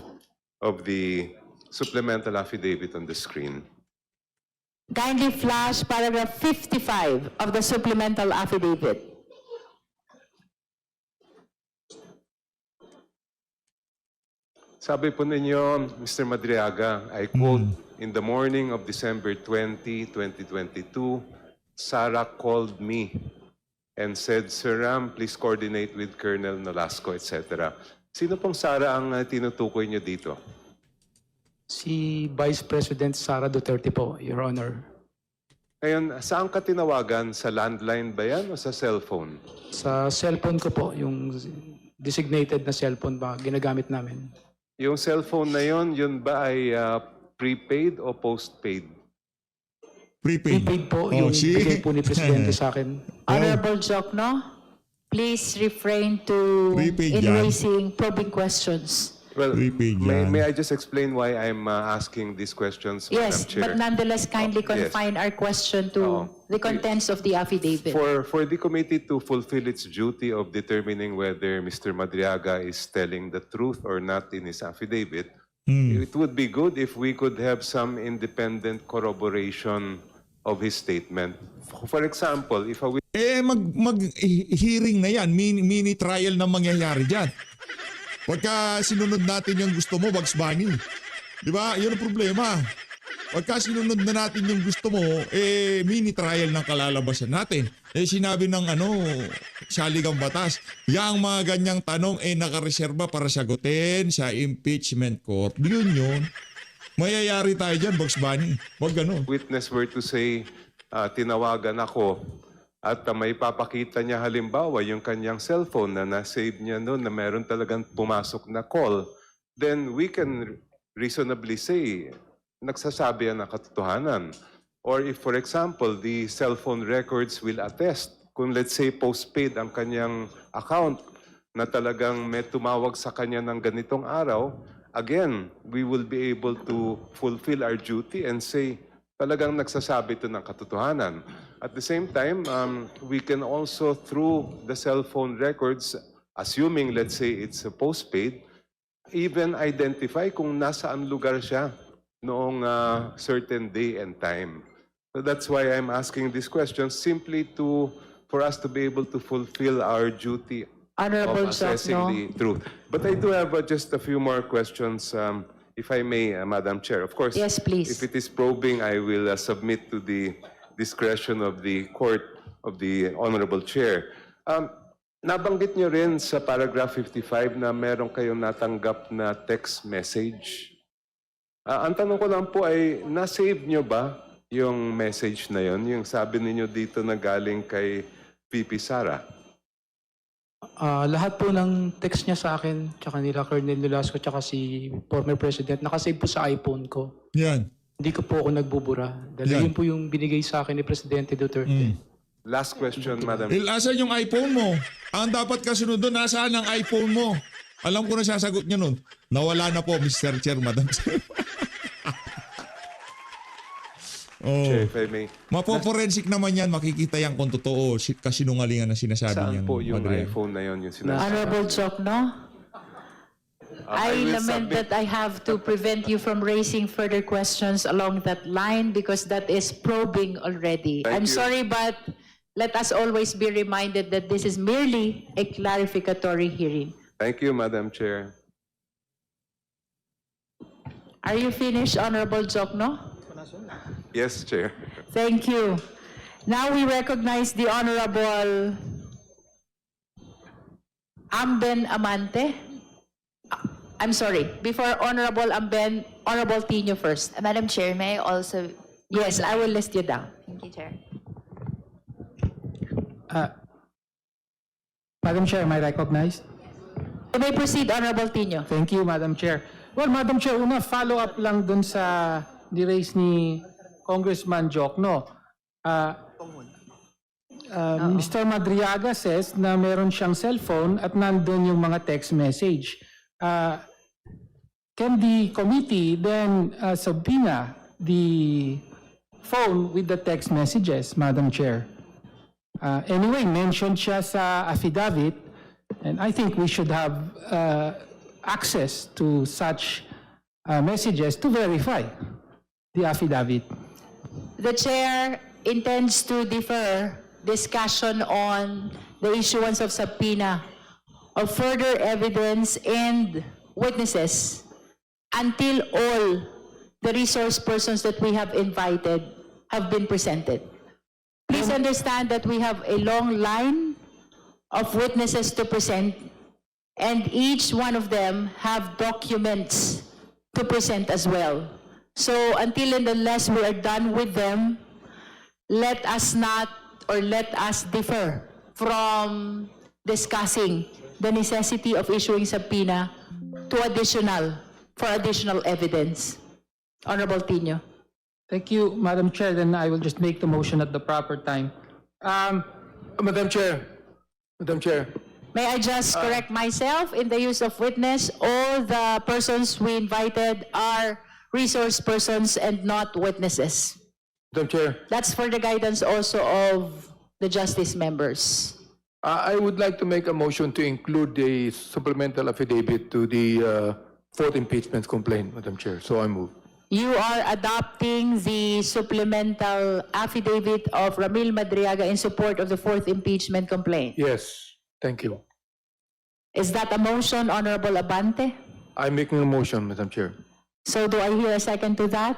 of the supplemental affidavit on the screen. Kindly flash paragraph 55 of the supplemental affidavit. Sabi po ninyo, Mr. Madriaga, I quote, in the morning of December 20, 2022, Sarah called me and said, Sir Ram, please coordinate with Colonel Nolasco, etc. Sino pong Sarah ang tinutukoy niyo dito? Si Vice President Sara Duterte po, Your Honor. Ngayon, saan ka tinawagan? Sa landline ba yan o sa cellphone? Sa cellphone ko po, yung designated na cellphone ba ginagamit namin. Yung cellphone na yun ba ay prepaid o postpaid? Prepaid. Prepaid po yung bigay po ni Presidente sa akin. Honorable Jokno, please refrain to Prepaid in yan. raising probing questions. Well, Prepaid may yan. I just explain why I'm asking these questions, Yes, Madam Chair? but nonetheless, kindly Yes. confine our question to the contents of the affidavit. For the committee to fulfill its duty of determining whether Mr. Madriaga is telling the truth or not in his affidavit, it would be good if we could have some independent corroboration of his statement. For example, if a Mag-hearing na yan. Mini trial na mangyayari dyan. Pagka sinunod natin yung gusto mo, Bugs Bunny. Di ba? Yun ang problema. Pagka sinunod na natin yung gusto mo, mini trial ng kalalabasan natin. Sinabi ng saligang batas, yung mga ganyang tanong nakareserba para sagutin sa impeachment court. Yun. Mayayari tayo dyan, Bugs Bunny. Wag ganun. witness were to say, tinawagan ako, at may papakita niya halimbawa yung kanyang cellphone na na-save niya noon na meron talagang pumasok na call, then we can reasonably say, nagsasabi yan ng katotohanan. Or if, for example, the cellphone records will attest, kung let's say postpaid ang kanyang account na talagang may tumawag sa kanya ng ganitong araw, again, we will be able to fulfill our duty and say, talagang nagsasabi ito ng katotohanan. At the same time, we can also, through the cellphone records, assuming, let's say, it's a postpaid, even identify kung nasaan lugar siya noong certain day and time. So that's why I'm asking these questions, simply for us to be able to fulfill our duty Honorable of assessing Jokno. the truth. But I do have just a few more questions, if I may, Madam Chair. Of course, Yes, please. if it is probing, I will submit to the discretion of the court, of the Honorable Chair. Nabanggit niyo rin sa paragraph 55 na meron kayong natanggap na text message. Ang tanong ko lang po ay, na-save niyo ba yung message na yon? Yung sabi niyo dito na galing kay VP Sara? Lahat po ng text niya sa akin, tsaka nila Colonel Nolasco, tsaka si former President, nakasave po sa iPhone ko. Yan. Hindi ko po ako nagbubura. Dahil Yan. yun po yung binigay sa akin ni Presidente Duterte. Last question, Madam. Asan yung iPhone mo? Ang dapat kasunod doon, nasaan ang iPhone mo? Alam ko na sasagot niya nun. Nawala na po, Mr. Chair, Madam Chair. Chair, if I may. Mapoforensik naman yan, makikita yan kung totoo kasinungalingan na sinasabi Saan niyang po yung Madriaga. iPhone na yun yung sinasabi? Honorable Jokno, I will lament submit- that I have to prevent you from raising further questions along that line because that is probing already. Thank I'm you. sorry, but let us always be reminded that this is merely a clarificatory hearing. Thank you, Madam Chair. Are you finished, Honorable Jokno? Yes, Chair. Thank you. Now we recognize the Honorable Amben Amante. I'm sorry, before Honorable Amben, Honorable Tino first. Madam Chair, may I also... Yes, I will list you down. Thank you, Chair. Madam Chair, am I recognized? You may proceed, Honorable Tino. Thank you, Madam Chair. Well, Madam Chair, una follow-up lang dun sa ni-raise ni Congressman Jokno. Mr. Madriaga says na meron siyang cellphone at nandun yung mga text message. Can the committee then subpoena the phone with the text messages, Madam Chair? Anyway, mentioned siya sa affidavit, and I think we should have access to such messages to verify the affidavit. The Chair intends to defer discussion on the issuance of subpoena of further evidence and witnesses until all the resource persons that we have invited have been presented. Please understand that we have a long line of witnesses to present, and each one of them have documents to present as well. So until and unless we are done with them, let us not or let us differ from discussing the necessity of issuing subpoena for additional evidence. Honorable Tino. Thank you, Madam Chair. Then I will just make the motion at the proper time. Madam Chair. May I just correct myself in the use of witness? All the persons we invited are resource persons and not witnesses. Madam Chair, That's for the guidance also of the justice members. I would like to make a motion to include the supplemental affidavit to the fourth impeachment complaint, Madam Chair. So I move. You are adopting the supplemental affidavit of Ramil Madriaga in support of the fourth impeachment complaint. Yes, thank you. Is that a motion, Honorable Abante? I'm making a motion, Madam Chair. So do I hear a second to that?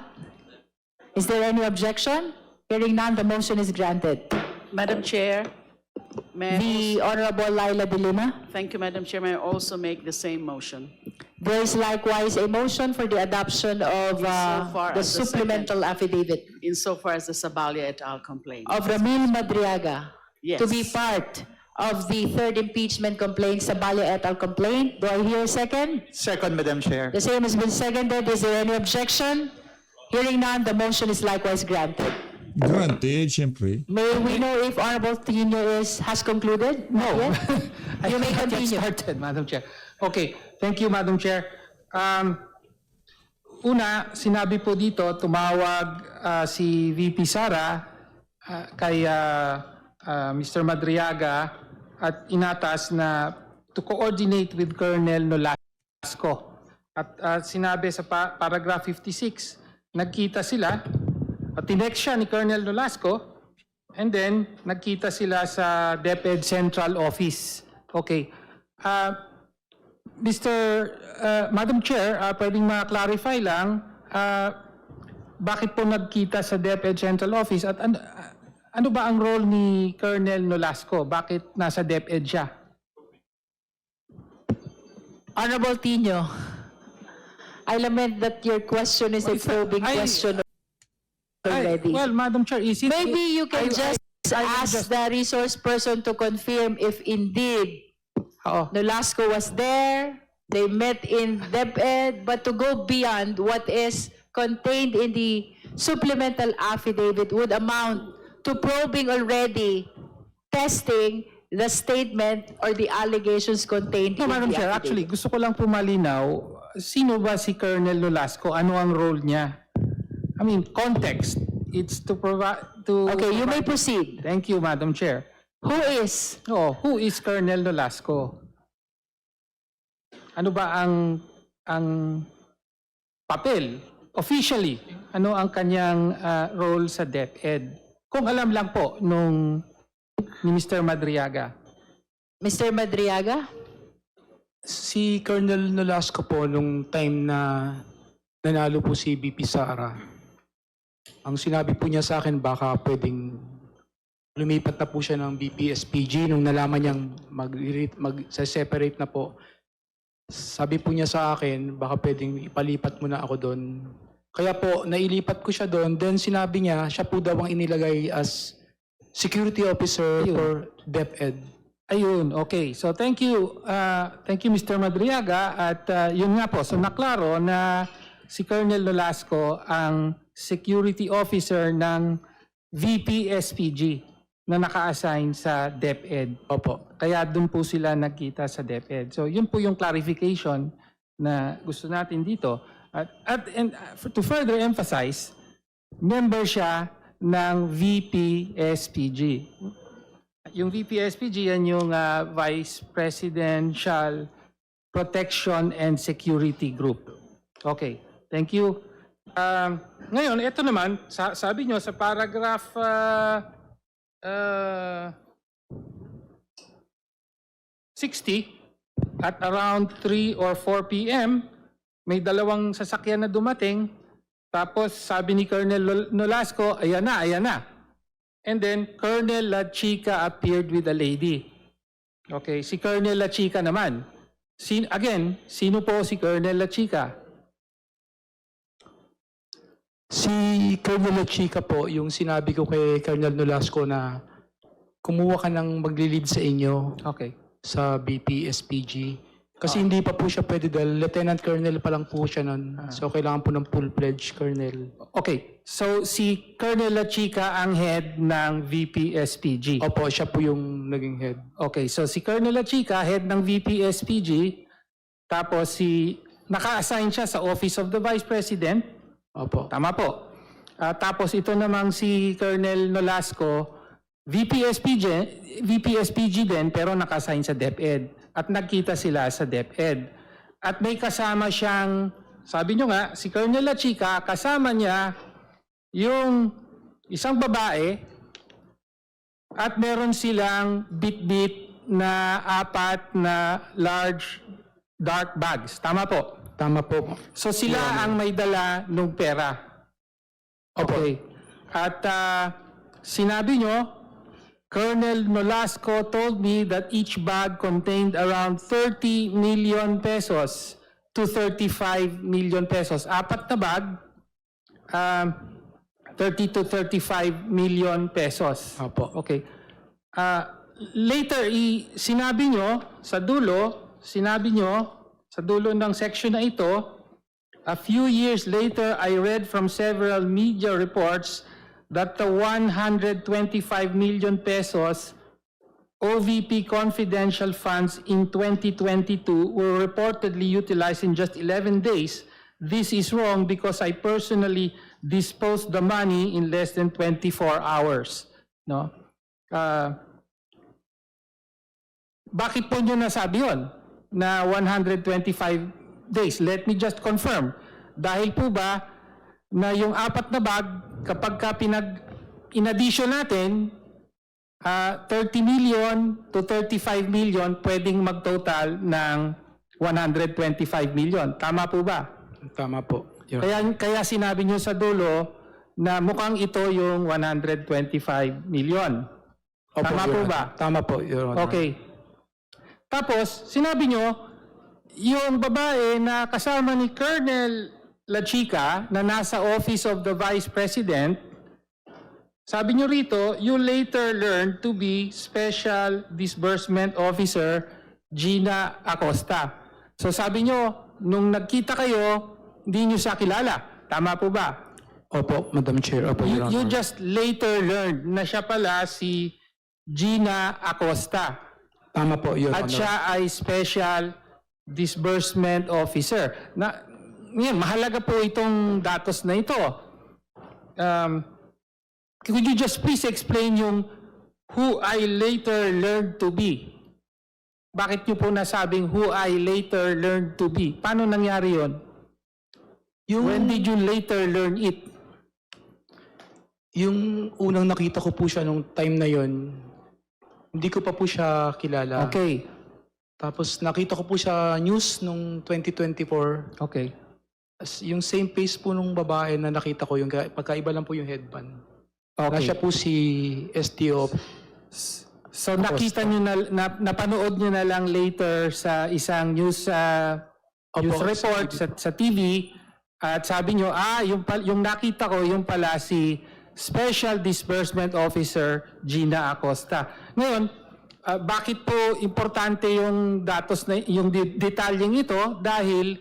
Is there any objection? Hearing none, the motion is granted. Madam Chair, may I The Honorable Laila De Lima. thank you, Madam Chair. May I also make the same motion? There is likewise a motion for the adoption of Insofar the as the supplemental affidavit Insofar as the Sabalia et al. Complaint. of Ramil Madriaga Yes. to be part of the third impeachment complaint, Sabalia et al. Complaint. Do I hear a second? Second, Madam Chair. The same has been seconded. Is there any objection? Hearing none, the motion is likewise granted. Granted, syempre. May we know if Honorable Tino has concluded? Not yet? You may I have continue. started, Madam Chair. Okay, thank you, Madam Chair. Una, sinabi po dito, tumawag si VP Sara kay Mr. Madriaga at inatas na to coordinate with Colonel Nolasco. At sinabi sa paragraph 56, nagkita sila at tinext siya ni Colonel Nolasco and then nagkita sila sa DepEd Central Office. Okay. Madam Chair, pwedeng ma-clarify lang bakit po nagkita sa DepEd Central Office at ano ba ang role ni Colonel Nolasco? Bakit nasa DepEd siya? Honorable Tino, I lament that your question is a probing question already. Well, Madam Chair, is it... Maybe you can just I will ask just- the resource person to confirm if indeed Oo. Nolasco was there, they met in DepEd, but to go beyond what is contained in the supplemental affidavit would amount to probing already, testing the statement or the allegations contained No, in Madam the Chair, affidavit. actually, gusto ko lang pumalinaw, sino ba si Colonel Nolasco? Ano ang role niya? I mean, context. it's to provide to. Okay, you may proceed. Thank you, Madam Chair. Who is? Who is Colonel Nolasco? Ano ba ang papel officially? Ano ang kanyang role sa DepEd? Kung alam lang po ni Mr. Madriaga. Mr. Madriaga? Si Colonel Nolasco po nung time na nanalo po si VP Sara, ang sinabi po niya sa akin baka pwedeng lumipat na po siya ng VP-SPG nung nalaman niyang mag-separate na po. Sabi po niya sa akin baka pwedeng ipalipat mo na ako doon. Kaya po nailipat ko siya doon. Then sinabi niya siya po daw ang inilagay as security officer for DepEd. Ayun, okay. So thank you Mr. Madriaga at yun nga po. So naklaro na si Colonel Nolasco ang security officer ng VP-SPG na naka-assign sa DepEd. Opo. Kaya doon po sila nagkita sa DepEd. So yun po yung clarification na gusto natin dito. And to further emphasize, member siya ng VP-SPG. Yung VP-SPG, yan yung Vice Presidential Protection and Security Group. Okay, thank you. Ngayon, ito naman, sabi nyo sa paragraph 60, at around 3 or 4 p.m., may dalawang sasakyan na dumating. Tapos sabi ni Colonel Nolasco, ayan na. And then Colonel La Chica appeared with a lady. Okay, si Colonel La Chica naman. Sino po si Colonel La Chica? Si Colonel La Chica po, yung sinabi ko kay Colonel Nolasco na kumuha ka ng magli-lead sa inyo Okay. sa VP-SPG. Kasi hindi pa po siya pwede dahil Lieutenant Colonel pa lang po siya nun. So kailangan po ng full-fledged Colonel. Okay, so si Colonel La Chica ang head ng VP-SPG. Opo, siya po yung naging head. Okay, so si Colonel La Chica, head ng VP-SPG, tapos naka-assign siya sa Office of the Vice President. Opo. Tama po. Tapos ito namang si Colonel Nolasco, VP-SPG din, pero naka-assign sa DepEd. At nagkita sila sa DepEd. At may kasama siyang, sabi nyo nga, si Colonel La Chica, kasama niya yung isang babae at meron silang bit-bit na 4 na large dark bags. Tama po? Tama po. So sila ang may dala ng pera. Okay. At sinabi nyo, Colonel Nolasco told me that each bag contained around 30 million pesos to 35 million pesos. 4 na bag, 30 to 35 million pesos. Opo. Okay. Later, sinabi nyo sa dulo ng section na ito, a few years later, I read from several media reports that the 125 million pesos OVP confidential funds in 2022 were reportedly utilized in just 11 days. This is wrong because I personally disposed the money in less than 24 hours. No? Bakit po nyo nasabi yun na 125 days? Let me just confirm. Dahil po ba na yung 4 na bag, kapag in-addition natin, 30 million to 35 million, pwedeng mag-total ng 125 million. Tama po ba? Tama po. Kaya sinabi nyo sa dulo na mukhang ito yung 125 million. Opo, Tama po ba? Tama po, Your Honor. Okay. Tapos, sinabi nyo, yung babae na kasama ni Colonel La Chica na nasa Office of the Vice President, sabi nyo rito, you later learned to be Special Disbursement Officer Gina Acosta. So sabi nyo, nung nagkita kayo, hindi nyo siya kilala. Tama po ba? Opo, Madam Chair. Opo, Your Honor. You just later learned na siya pala si Gina Acosta. Tama po, Your Honor. At siya ay Special Disbursement Officer. Ngayon, mahalaga po itong datos na ito. Could you just please explain yung who I later learned to be? Bakit niyo po nasabing who I later learned to be? Paano nangyari yon? When did you later learn it? Yung unang nakita ko po siya nung time na yon, hindi ko pa po siya kilala. Okay. Tapos nakita ko po siya news nung 2024. Okay. Yung same face po nung babae na nakita ko, yung pagkaiba lang po yung headband. Na Okay. siya po si STO. So nakita niyo na napanood niyo na lang later sa isang news news Opo, report sa TV at sabi niyo yung nakita ko yung pala si Special Disbursement Officer Gina Acosta. Ngayon, bakit po importante yung datos na yung detalyeng ito? Dahil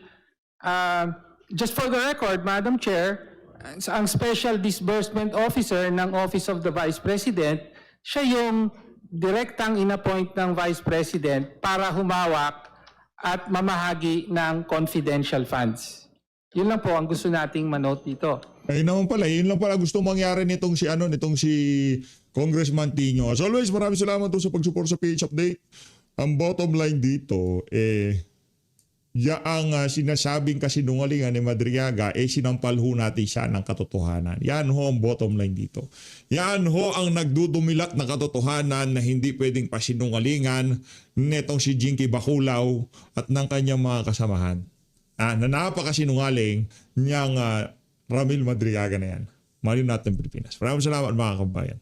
just for the record, Madam Chair, ang Special Disbursement Officer ng Office of the Vice President, siya yung direktang inappoint ng Vice President para humawak at mamahagi ng confidential funds. Yun lang po ang gusto nating manote dito. Ayun naman pala, yun lang pala gusto mangyari nitong si Congressman Tino. As always, maraming salamat po sa pag-support sa PH Update. Ang bottom line dito, yaang sinasabing kasinungalingan ni Madriaga, sinampal ho natin siya ng katotohanan. Yan ho ang bottom line dito. Yan ho ang nagdudumilat na katotohanan na hindi pwedeng pasinungalingan netong si Jinky Baculaw at ng kanyang mga kasamahan. Na napakasinungaling niyang Ramil Madriaga na yan. Maliw natin Pilipinas. Maraming salamat mga kabayan.